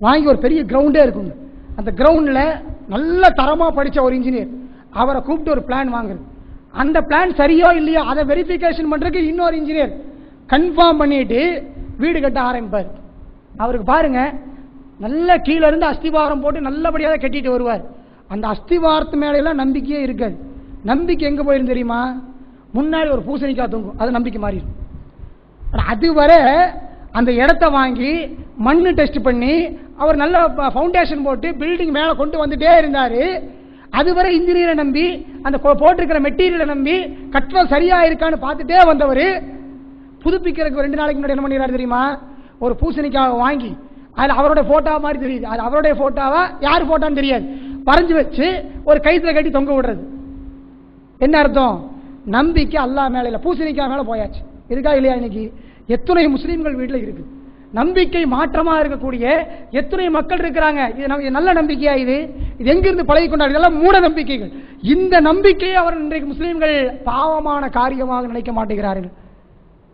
வாங்கி ஒரு பெரிய கிரவுண்டே இருக்குங்க. அந்த கிரவுண்டில் நல்ல தரமாக படித்த ஒரு இன்ஜினியர், அவரை கூப்பிட்டு ஒரு பிளான் வாங்குறது. அந்த பிளான் சரியோ இல்லையோ அதை வெரிஃபிகேஷன் பண்ணுறதுக்கு இன்னொரு இன்ஜினியர் கன்ஃபார்ம் பண்ணிட்டு வீடு கட்ட ஆரம்பிப்பார். அவருக்கு பாருங்க, நல்ல கீழே இருந்து அஸ்திவாரம் போட்டு நல்லபடியாக கட்டிட்டு வருவார். அந்த அஸ்திவாரத்து மேலாம் நம்பிக்கையே இருக்காது. நம்பிக்கை எங்க போயிரும் தெரியுமா? முன்னாடி ஒரு பூசணிக்காய் தூங்கும், அது நம்பிக்கை மாறிடும். அதுவரை அந்த இடத்த வாங்கி மண்ணு டெஸ்ட் பண்ணி அவர் நல்ல ஃபவுண்டேஷன் போட்டு பில்டிங் மேலே கொண்டு வந்துட்டே இருந்தார். அதுவரை இன்ஜினியரை நம்பி அந்த போட்டிருக்கிற மெட்டீரியலை நம்பி கட்டணம் சரியா இருக்கான்னு பார்த்துட்டே வந்தவர் புதுப்பிக்கிறதுக்கு 2 நாளைக்கு முன்னாடி என்ன பண்ணிடுறாரு தெரியுமா? ஒரு பூசணிக்காவை வாங்கி அதில் அவருடைய போட்டோ மாதிரி தெரியுது, அது அவருடைய போட்டோவா யார் போட்டோன்னு தெரியாது, வரைஞ்சு வச்சு ஒரு கயிற்றுல கட்டி தொங்க விடுறது. என்ன அர்த்தம்? நம்பிக்கை அல்லாஹ் மேல இல்ல, பூசணிக்காய் மேல போயாச்சு. இருக்கா இல்லையா? இன்னைக்கு எத்தனை முஸ்லீம்கள் வீட்டில் இருக்கு நம்பிக்கை மாற்றமா இருக்கக்கூடிய எத்தனை மக்கள் இருக்கிறாங்க. இது நல்ல நம்பிக்கையா? இது எங்கிருந்து பழகி கொண்டாடு? இதெல்லாம் மூட நம்பிக்கைகள். இந்த நம்பிக்கையை அவர் இன்றைக்கு முஸ்லீம்கள் பாவமான காரியமாக நினைக்க மாட்டேங்கிறார்கள்.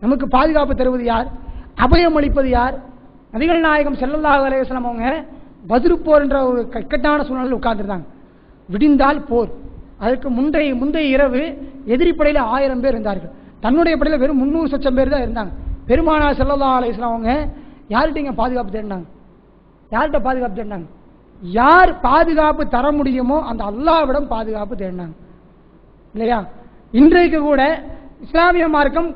நமக்கு பாதுகாப்பு தருவது யார்? அபயம் அளிப்பது யார்? நபிகள் நாயகம் ஸல்லல்லாஹு அலைஹி வஸல்லம் அவங்க பத்ர் போர் என்ற ஒரு இக்கட்டான சூழ்நிலையில் உட்கார்ந்துருந்தாங்க. விடிந்தால் போர். அதற்கு முந்தைய இரவு எதிரி படையில் 1000 பேர் இருந்தார்கள். தன்னுடைய படையில் வெறும் 300 லட்சம் பேர் தான் இருந்தாங்க. பெருமானார் ஸல்லல்லாஹு அலைஹி வஸல்லம் அவங்க யார்கிட்ட பாதுகாப்பு தேடினாங்க? யார்கிட்ட பாதுகாப்பு தேடினாங்க? யார் பாதுகாப்பு தர முடியுமோ அந்த அல்லாஹ்விடம் பாதுகாப்பு தேடினாங்க. இல்லையா? இன்றைக்கு கூட இஸ்லாமிய மார்க்கம்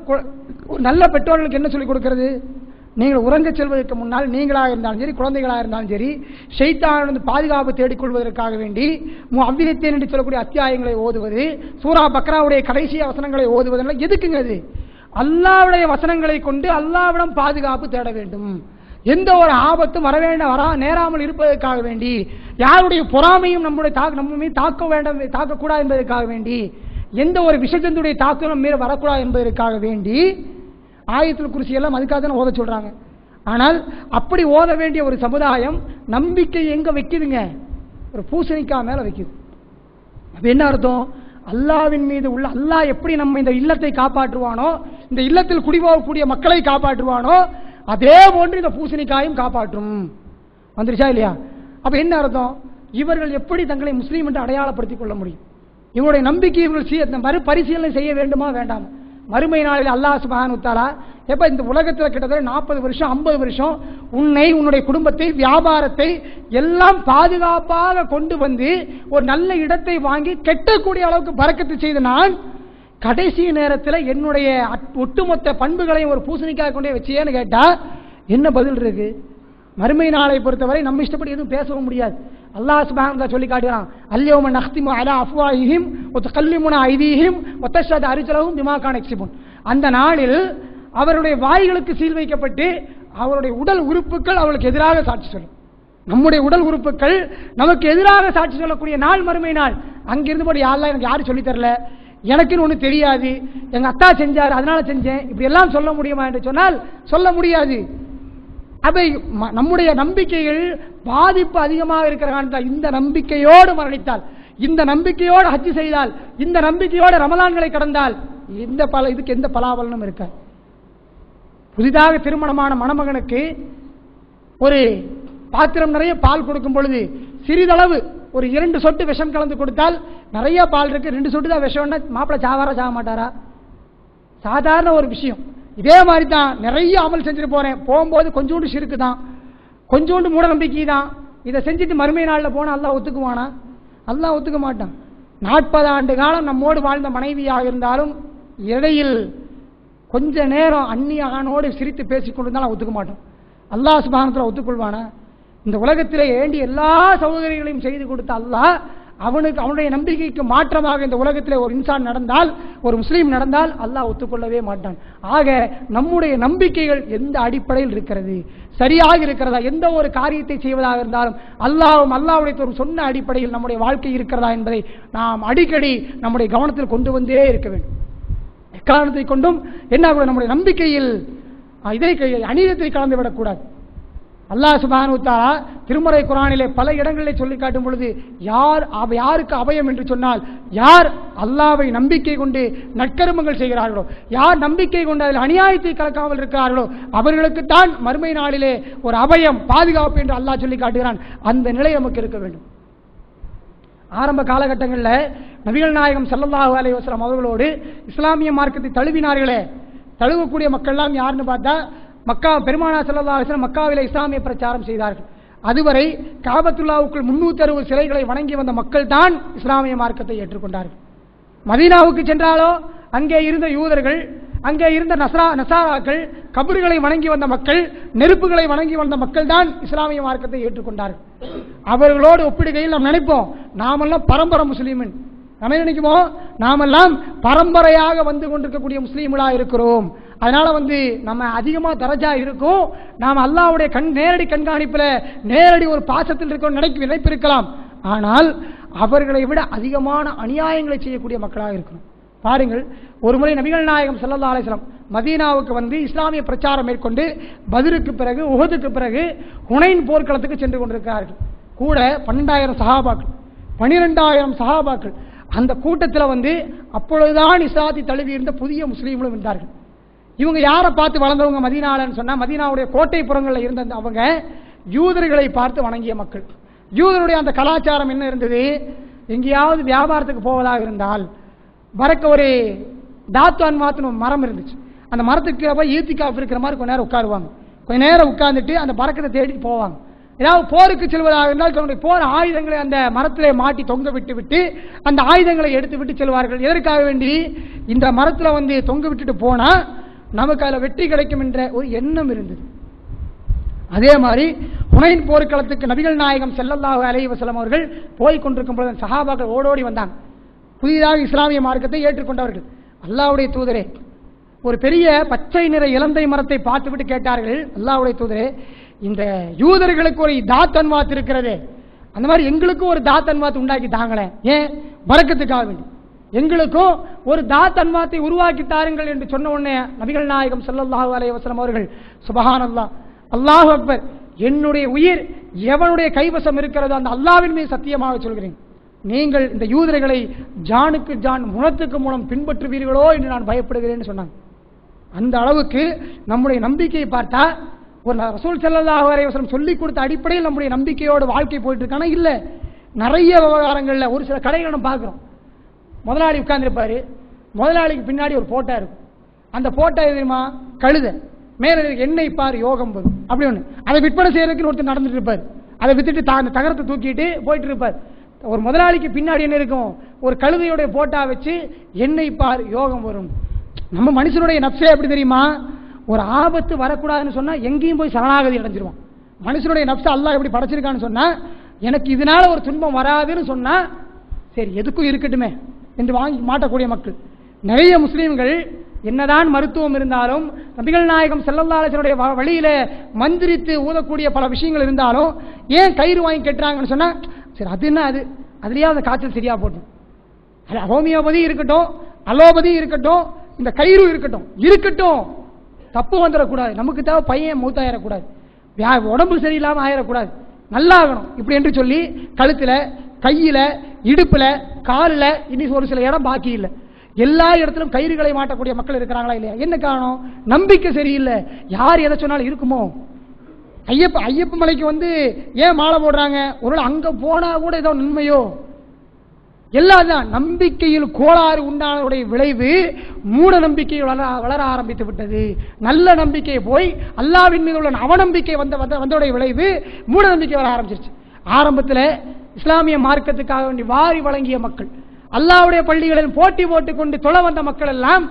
ஒரு நல்ல பெற்றோர்களுக்கு என்ன சொல்லிக் கொடுக்கிறது? நீங்கள் உறங்க செல்வதற்கு முன்னால் நீங்களாக இருந்தாலும் சரி, குழந்தைகளாக இருந்தாலும் சரி, ஷைத்தானிலிருந்து பாதுகாப்பு தேடிக்கொள்வதற்காக வேண்டி அவ்விதத்தேன் என்று சொல்லக்கூடிய அத்தியாயங்களை ஓதுவது, சூரா பக்ராவுடைய கடைசி வசனங்களை ஓதுவது எதுக்குங்க? அது அல்லாஹ்வுடைய வசனங்களை கொண்டு அல்லாஹ்விடம் பாதுகாப்பு தேட வேண்டும். எந்த ஒரு ஆபத்தும் நேராமல் இருப்பதற்காக வேண்டி, யாருடைய பொறாமையும் நம்மை தாக்கக்கூடாது என்பதற்காக வேண்டி, எந்த ஒரு விஷஜந்துடைய தாக்கம் மீது வரக்கூடாது என்பதற்காக வேண்டி ஆயத்துல் குர்சி எல்லாம் அதுக்காக தான் ஓத சொல்றாங்க. ஆனால் அப்படி ஓத வேண்டிய ஒரு சமுதாயம் நம்பிக்கை எங்க வைக்குதுங்க? ஒரு பூசணிக்காய் மேல வைக்குது. அப்ப என்ன அர்த்தம்? அல்லாஹ்வின் மீது உள்ள அல்லாஹ் எப்படி நம்ம இந்த இல்லத்தை காப்பாற்றுவானோ, இந்த இல்லத்தில் குடிபோகக்கூடிய மக்களை காப்பாற்றுவானோ, அதே போன்று இந்த பூசணிக்காயும் காப்பாற்றும். வந்துருச்சா இல்லையா? அப்ப என்ன அர்த்தம்? இவர்கள் எப்படி தங்களை முஸ்லீம் என்று அடையாளப்படுத்திக் கொள்ள முடியும்? இவருடைய நம்பிக்கை இவர்கள் மறுபரிசீலனை செய்ய வேண்டுமா வேண்டாம்? மறுமை நாளில் அல்லாஹ் சுப்ஹானஹு வ தஆலா எப்ப இந்த உலகத்தில் கிட்டத்தட்ட 40 வருஷம் 50 வருஷம் உன்னை, உன்னுடைய குடும்பத்தை, வியாபாரத்தை எல்லாம் பாதுகாப்பாக கொண்டு வந்து ஒரு நல்ல இடத்தை வாங்கி கெட்டக்கூடிய அளவுக்கு பரக்கத்து செய்த நான் கடைசி நேரத்தில் என்னுடைய ஒட்டுமொத்த பண்புகளையும் ஒரு பூசணிக்காய் கொண்டே வச்சேன்னு கேட்டா என்ன பதில் இருக்கு? மறுமை நாளை பொறுத்தவரை நம்ம இஷ்டப்படி எதுவும் பேசவும் முடியாது. அல்லாஹ் சுப்ஹானஹு வ தஆலா சொல்லி காட்டுறான், அல்யௌம நக்திமு அலா அஃப்வாஹிஹிம் வ துகல்லிமுனா ஐதீஹிம் வ தஷ்ஹது அர்ஜுலுஹும் பிமா கானூ யக்ஸிபூன். அந்த நாளில் அவருடைய வாய்களுக்கு சீல் வைக்கப்பட்டு அவருடைய உடல் உறுப்புகள் அவளுக்கு எதிராக சாட்சி சொல்லும். நம்முடைய உடல் உறுப்புகள் நமக்கு எதிராக சாட்சி சொல்லக்கூடிய நாள் மறுமை நாள். அங்கிருந்து போய் யாரெல்லாம் எனக்கு யாரும் சொல்லி தரல, எனக்குன்னு ஒண்ணு தெரியாது, எங்க அத்தா செஞ்சார் அதனால செஞ்சேன், இப்படி எல்லாம் சொல்ல முடியுமா என்று சொன்னால் சொல்ல முடியாது. அவை நம்முடைய நம்பிக்கைகள் பாதிப்பு அதிகமாக இருக்கிற காரணத்தால் இந்த நம்பிக்கையோடு மரணித்தால், இந்த நம்பிக்கையோடு ஹஜ் செய்தால், இந்த நம்பிக்கையோடு ரமலான்களை கடந்தால் இதுக்கு எந்த பலாபலனும் இருக்க. புதிதாக திருமணமான மணமகனுக்கு ஒரு பாத்திரம் நிறைய பால் கொடுக்கும் பொழுது சிறிதளவு ஒரு 2 சொட்டு விஷம் கலந்து கொடுத்தால், நிறைய பால் இருக்கு 2 சொட்டு தான் விஷம்னா மாப்பிள்ளை சாக மாட்டாரா? சாதாரண ஒரு விஷயம். இதே மாதிரி தான் நிறைய அமல் செஞ்சுட்டு போறேன், போகும்போது கொஞ்சோண்டு சிறுக்கு தான், கொஞ்சோண்டு மூட நம்பிக்கை தான். இதை செஞ்சுட்டு மறுமை நாளில் போனால் அல்லாஹ் ஒத்துக்குவானா? அல்லாஹ் ஒத்துக்க மாட்டான். 40 ஆண்டு காலம் நம்மோடு வாழ்ந்த மனைவியாக இருந்தாலும் இடையில் கொஞ்ச நேரம் அந்நிய ஆணோடு சிரித்து பேசிக் கொண்டிருந்தாலும் ஒத்துக்க மாட்டோம். அல்லாஹ் சுப்ஹானஹு வ தஆலா ஒத்துக்கொள்வானா? இந்த உலகத்திலே வேண்டிய எல்லா சௌகரியங்களையும் செய்து கொடுத்த அல்லாஹ் அவனுடைய நம்பிக்கைக்கு மாற்றமாக இந்த உலகத்திலே ஒரு இன்சான் நடந்தால், ஒரு முஸ்லீம் நடந்தால் அல்லாஹ் ஒத்துக்கொள்ளவே மாட்டான். ஆக நம்முடைய நம்பிக்கைகள் எந்த அடிப்படையில் இருக்கிறது, சரியாக இருக்கிறதா? எந்த ஒரு காரியத்தை செய்வதாக இருந்தாலும் அல்லாஹ்வுடைய சொன்ன அடிப்படையில் நம்முடைய வாழ்க்கை இருக்கிறதா என்பதை நாம் அடிக்கடி நம்முடைய கவனத்தில் கொண்டு வந்தே இருக்க வேண்டும். எக்காரணத்தை கொண்டும் என்ன நம்முடைய நம்பிக்கையில் அநீதத்தை கலந்து விடக்கூடாது. அல்லாஹ் சுப்ஹானஹு வ தஆலா திருமறை குர்ஆனிலே பல இடங்களிலே சொல்லி காட்டும் பொழுது யாருக்கு அபயம் என்று சொன்னால், யார் அல்லாஹ்வை நம்பிக்கை கொண்டு நற்கர்மங்கள் செய்கிறார்களோ, யார் நம்பிக்கை கொண்டு அதில் அநியாயத்தை கலக்காமல் இருக்கிறார்களோ அவர்களுக்குத்தான் மறுமை நாளிலே ஒரு அபயம், பாதுகாப்பு என்று அல்லாஹ் சொல்லி காட்டுகிறான். அந்த நிலை நமக்கு இருக்க வேண்டும். ஆரம்ப காலகட்டங்களில் நபிகள் நாயகம் ஸல்லல்லாஹு அலைஹி வஸல்லம் அவர்களோடு இஸ்லாமிய மார்க்கத்தை தழுவினார்களே, தழுவக்கூடிய மக்கள்லாம் யாருன்னு பார்த்தா மக்கா பெருமானார் ஸல்லல்லாஹு அலைஹி வஸல்லம் மக்காவிலே இஸ்லாமிய பிரச்சாரம் செய்தார்கள். அதுவரை காபத்துல்லாவுக்குள் 360 சிலைகளை வணங்கி வந்த மக்கள் தான் இஸ்லாமிய மார்க்கத்தை ஏற்றுக்கொண்டார்கள். மதீனாவுக்கு சென்றாலோ அங்கே இருந்த யூதர்கள், அங்கே இருந்த நசாராக்கள், கபறுகளை வணங்கி வந்த மக்கள், நெருப்புகளை வணங்கி வந்த மக்கள் தான் இஸ்லாமிய மார்க்கத்தை ஏற்றுக்கொண்டார்கள். அவர்களோடு ஒப்பிடுகையில் நாம் நினைப்போம் நாமெல்லாம் பரம்பரை முஸ்லீமின். நம்ம நினைக்குமோ நாமெல்லாம் பரம்பரையாக வந்து கொண்டிருக்கக்கூடிய முஸ்லீம்களா இருக்கிறோம், அதனால நம்ம அதிகமா தரஜா இருக்கும், நாம் அல்லாஹ்வுடைய நேரடி கண்காணிப்பில் நேரடி ஒரு பாசத்தில் இருக்கோம் நினைப்பு இருக்கலாம். ஆனால் அவர்களை விட அதிகமான அநியாயங்களை செய்யக்கூடிய மக்களாக இருக்கிறோம். பாருங்கள், ஒரு முறை நபிகள் நாயகம் ஸல்லல்லாஹு அலைஹி வஸல்லம் மதீனாவுக்கு இஸ்லாமிய பிரச்சாரம் மேற்கொண்டு பத்ருக்கு பிறகு உஹதுக்கு பிறகு ஹுனைன் போர்க்களத்துக்கு சென்று கொண்டிருக்கிறார்கள். கூட 12,000 சஹாபாக்கள் அந்த கூட்டத்தில் அப்பொழுதுதான் இஸ்லாத்தை தழுவி இருந்த புதிய முஸ்லீம்களும் இருந்தார்கள். இவங்க யாரை பார்த்து வளர்ந்தவங்க மதீனாலன்னு சொன்னா, மதீனாவுடைய கோட்டை புறங்களில் இருந்த அவங்க யூதர்களை பார்த்து வணங்கிய மக்கள். யூதருடைய அந்த கலாச்சாரம் என்ன இருந்தது, எங்கேயாவது வியாபாரத்துக்கு போவதாக இருந்தால் வரக்க ஒரு தாத்வான் மாத்துன்னு மரம் இருந்துச்சு, அந்த மரத்துக்கு போய் ஈத்திகாஃப் இருக்கிற மாதிரி கொஞ்ச நேரம் உட்காருவாங்க. கொஞ்ச நேரம் உட்கார்ந்துட்டு அந்த பறக்கத்தை தேடி போவாங்க. ஏதாவது போருக்கு செல்வதாக இருந்தால் தன்னுடைய போர் ஆயுதங்களை அந்த மரத்திலே மாட்டி தொங்க விட்டு அந்த ஆயுதங்களை எடுத்து விட்டு செல்வார்கள். எதற்காக வேண்டி, இந்த மரத்தில் தொங்க விட்டுட்டு போனா நமக்கு அதில் வெற்றி கிடைக்கும் என்ற ஒரு எண்ணம் இருந்தது. அதே மாதிரி ஹுனைன் போர்க்களத்துக்கு நபிகள் நாயகம் ஸல்லல்லாஹு அலைஹி வஸல்லம் அவர்கள் போய் கொண்டிருக்கும் பொழுது சஹாபாக்கள் ஓடோடி வந்தாங்க. புதிதாக இஸ்லாமிய மார்க்கத்தை ஏற்றுக்கொண்டவர்கள். அல்லாஹ்வுடைய தூதரே, ஒரு பெரிய பச்சை நிற இலந்தை மரத்தை பார்த்துவிட்டு கேட்டார்கள், அல்லாஹ்வுடைய தூதரே, இந்த யூதர்களுக்கு ஒரு தாத் அன்வாத் இருக்கிறதே, அந்த மாதிரி எங்களுக்கும் ஒரு தாத் அன்வாத் உண்டாக்கி தாங்களேன், ஏன் பரக்கத்துக்காக வேண்டி எங்களுக்கும் ஒரு தாத் அன்வாத்தை உருவாக்கி தாருங்கள் என்று சொன்ன உடனே நபிகள் நாயகம் ஸல்லல்லாஹு அலைஹி வஸல்லம் அவர்கள் சுப்ஹானல்லாஹ், அல்லாஹு அக்பர், என்னுடைய உயிர் எவனுடைய கைவசம் இருக்கிறதோ அந்த அல்லாஹ்வின் மீது சத்தியமாக சொல்கிறேன், நீங்கள் இந்த யூதர்களை ஜானுக்கு ஜான் முனத்துக்கு மூலம் பின்பற்றுவீர்களோ என்று நான் பயப்படுகிறேன் சொன்னாங்க. அந்த அளவுக்கு நம்முடைய நம்பிக்கையை பார்த்தா ஒரு ரசூல் ஸல்லல்லாஹு அலைஹி வஸல்லம் சொல்லிக் கொடுத்த அடிப்படையில் நம்முடைய நம்பிக்கையோட வாழ்க்கை போயிட்டு இருக்கானா இல்ல. நிறைய விவகாரங்களில் ஒரு சில கடைகளை நம்ம பார்க்கிறோம், முதலாளி உட்கார்ந்துருப்பாரு, முதலாளிக்கு பின்னாடி ஒரு போட்டோ இருக்கும், அந்த போட்டோ எதுமா கழுத, மேல எண்ணெய் பார் யோகம் வரும் அப்படி ஒன்று, அதை விற்பனை செய்யறதுக்கு ஒருத்தர் நடந்துட்டு இருப்பார், அதை வித்துட்டு அந்த தகரத்தை தூக்கிட்டு போயிட்டு இருப்பார். ஒரு முதலாளிக்கு பின்னாடி என்ன இருக்கும், ஒரு கழுதையுடைய போட்டா வச்சு எண்ணெய் பார் யோகம் வரும். நம்ம மனுஷனுடைய நப்சே எப்படி தெரியுமா, ஒரு ஆபத்து வரக்கூடாதுன்னு சொன்னா எங்கேயும் போய் சரணாகதி அடைஞ்சிருவான். மனுஷனுடைய நப்ச அல்லாஹ் எப்படி படைச்சிருக்கான்னு சொன்னா, எனக்கு இதனால ஒரு துன்பம் வராதுன்னு சொன்னா சரி எதுக்கும் இருக்கட்டுமே என்று வாங்கி மாட்டக்கூடிய மக்கள். நிறைய முஸ்லீம்கள் என்னதான் மருத்துவம் இருந்தாலும் நபிகள் நாயகம் ஸல்லல்லாஹு அலைஹி வஸல்லம் வழியில மந்திரித்து ஊதக்கூடிய பல விஷயங்கள் இருந்தாலும் ஏன் கயிறு வாங்கி கட்டுறாங்கன்னு சொன்னா, சரி அது என்ன, அதுலயே அந்த காய்ச்சல் சரியா போட்டும், அது ஹோமியோபதி இருக்கட்டும், அலோபதி இருக்கட்டும், இந்த கயிறு இருக்கட்டும், தப்பு வந்துடக்கூடாது, நமக்கு தேவை பையன் மூத்தாயிடக்கூடாது, உடம்பு சரியில்லாம ஆயிடக்கூடாது, நல்லா ஆகணும் இப்படி என்று சொல்லி கழுத்துல, கையில, இடுப்புல, காலில், இனி ஒரு சில இடம் பாக்கி இல்லை, எல்லா இடத்திலும் கயிறுகளை மாட்டக்கூடிய மக்கள் இருக்கிறாங்களா இல்லையா? என்ன காரணம், நம்பிக்கை சரியில்லை. யார் எதை சொன்னாலும் இருக்குமோ. ஐயப்ப மலைக்கு ஏன் மாலை போடுறாங்க, ஒரு அங்க போனா கூட ஏதோ நன்மையோ, எல்லாதான் நம்பிக்கையில் கோளாறு உண்டானதுடைய விளைவு மூட நம்பிக்கை வளர ஆரம்பித்து விட்டது. நல்ல நம்பிக்கை போய் அல்லாஹ்வின் மீது உள்ள அவநம்பிக்கை வந்தோடைய விளைவு மூட நம்பிக்கை வர ஆரம்பிச்சிருச்சு. ஆரம்பத்தில் இஸ்லாமிய மார்க்கத்துக்காக வேண்டி வாரி வழங்கிய மக்கள், அல்லாஹ்வுடைய பள்ளிகளில் போட்டி போட்டுக் கொண்டு தொழ வந்த மக்கள் எல்லாம்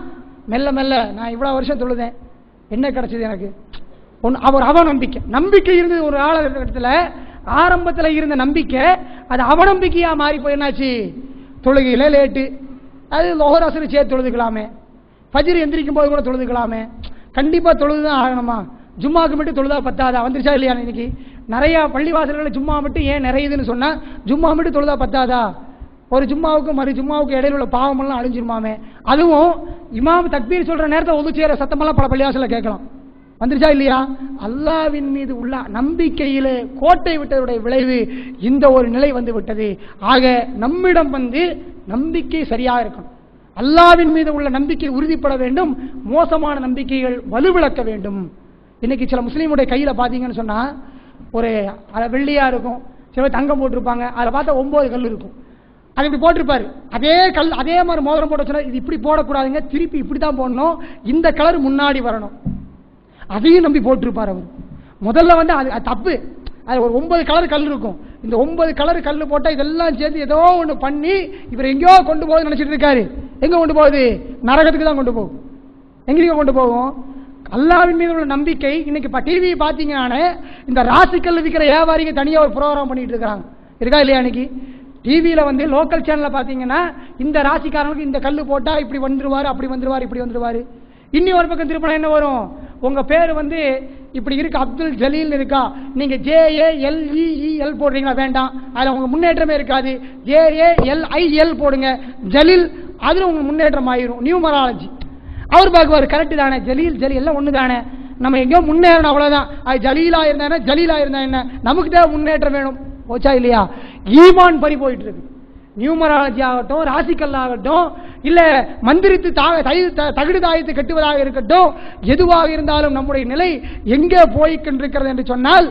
மெல்ல மெல்ல நான் இவ்வளவு வருஷம் தொழுதேன் என்ன கிடைச்சது எனக்கு, அவர் நம்பிக்கை இருந்தது ஒரு காலகட்டத்தில். ஆரம்பத்தில் இருந்த நம்பிக்கை அது அவநம்பிக்கையா மாறி போய் என்னாச்சு, தொழுகையில லேட்டு, அது லோஹர் அஸ்ர் சேர்த்து தொழுதுக்கலாமே, ஃபஜ்ர் எந்திரிக்கும் போது கூட தொழுதுக்கலாமே, கண்டிப்பா தொழுதுதான் ஆகணுமா, ஜும்மாக்கு மட்டும் தொழுதா பத்தாதா, வந்துருச்சா இல்லையா? இன்னைக்கு நிறைய பள்ளிவாசல்கள் ஜும்மா மட்டும் ஏன் நிறையுதுன்னு சொன்னா, ஜும்மா மட்டும் தொழுதா பத்தாதா, ஒரு ஜும்மாவுக்கு மறு ஜும்மாவுக்கு இடையில உள்ள பாவமெல்லாம் அழிஞ்சிருமாமே, அதுவும் இமாம் தக்பீர் சொல்ற நேரத்தை ஒது சேர சத்தமெல்லாம் பல பள்ளிவாசல கேட்கலாம், வந்துருச்சா இல்லையா? அல்லாஹ்வின் மீது உள்ள நம்பிக்கையில கோட்டை விட்டதுடைய விளைவு இந்த ஒரு நிலை வந்து விட்டது. ஆக நம்மிடம் நம்பிக்கை சரியா இருக்கணும், அல்லாஹ்வின் மீது உள்ள நம்பிக்கை உறுதிப்பட வேண்டும், மோசமான நம்பிக்கைகள் வலுவிழக்க வேண்டும். இன்னைக்கு சில முஸ்லீமுடைய கையில பாத்தீங்கன்னு சொன்னா, ஒரு வெள்ளியா இருக்கும், சில தங்கம் போட்டிருப்பாங்க, அதில் பார்த்தா 9 கல் இருக்கும், அது இப்படி போட்டிருப்பாரு. அதே கல் அதே மாதிரி மோதிரம் போட்டு வச்சா இது இப்படி போடக்கூடாதுங்க, திருப்பி இப்படி தான் போடணும், இந்த கலர் முன்னாடி வரணும், அதையும் நம்பி போட்டிருப்பார் அவர். முதல்ல வந்து அது தப்பு. அது ஒரு 9 கலர் கல் இருக்கும். இந்த 9 கலர் கல் போட்டால் இதெல்லாம் சேர்த்து ஏதோ ஒன்று பண்ணி இவர் எங்கேயோ கொண்டு போகுது நினைச்சிட்டு இருக்காரு. எங்க கொண்டு போகுது? நரகத்துக்கு தான் கொண்டு போகும். எங்கேயும் கொண்டு போகும்? அல்லாஹ்வின் மீது உள்ள நம்பிக்கை. இன்னைக்கு டிவி பார்த்தீங்கன்னா இந்த ராசிக்கல் விற்கிற வியாபாரிக்கு தனியாக ஒரு ப்ரோக்ராம் பண்ணிட்டு இருக்காங்க. இருக்கா இல்லையா? இன்னைக்கு டிவியில் வந்து லோக்கல் சேனலில் பார்த்தீங்கன்னா இந்த ராசிக்காரனுக்கு இந்த கல் போட்டால் இப்படி வந்துருவாரு, அப்படி வந்துருவாரு, இப்படி வந்துருவாரு. இன்னி ஒரு பக்கம் திருப்பினா என்ன வரும்? உங்க பேர் வந்து இப்படி இருக்கு, அப்துல் ஜலீல் இருக்கா, நீங்க JALEEL போடுறீங்களா? வேண்டாம், அதுல உங்க முன்னேற்றமே இருக்காது. JALIL போடுங்க, ஜலீல், அதுல உங்க முன்னேற்றம் ஆயிரும். நியூமராலஜி. அவர் பார்க்குவார், கரெக்ட் தானே, ஜலீல் ஜலீல் எல்லாம் ஒண்ணு தானே, நம்ம எங்கேயோ முன்னேறணும், அவ்வளவுதான். அது ஜலீலா இருந்தா ஜலீலா இருந்தா என்ன, நமக்கு தான் முன்னேற்றம் வேணும். போச்சா இல்லையா? ஈமான் பறி போயிட்டு இருக்கு. நியூமராலஜி ஆகட்டும், ராசிக்கல் ஆகட்டும், இல்ல மந்திரித்து தகுடு தாயத்து கட்டுவதாக இருக்கட்டும், எதுவாக இருந்தாலும் நம்முடைய நிலை எங்கே போய்கொண்டிருக்கிறது என்று சொன்னால்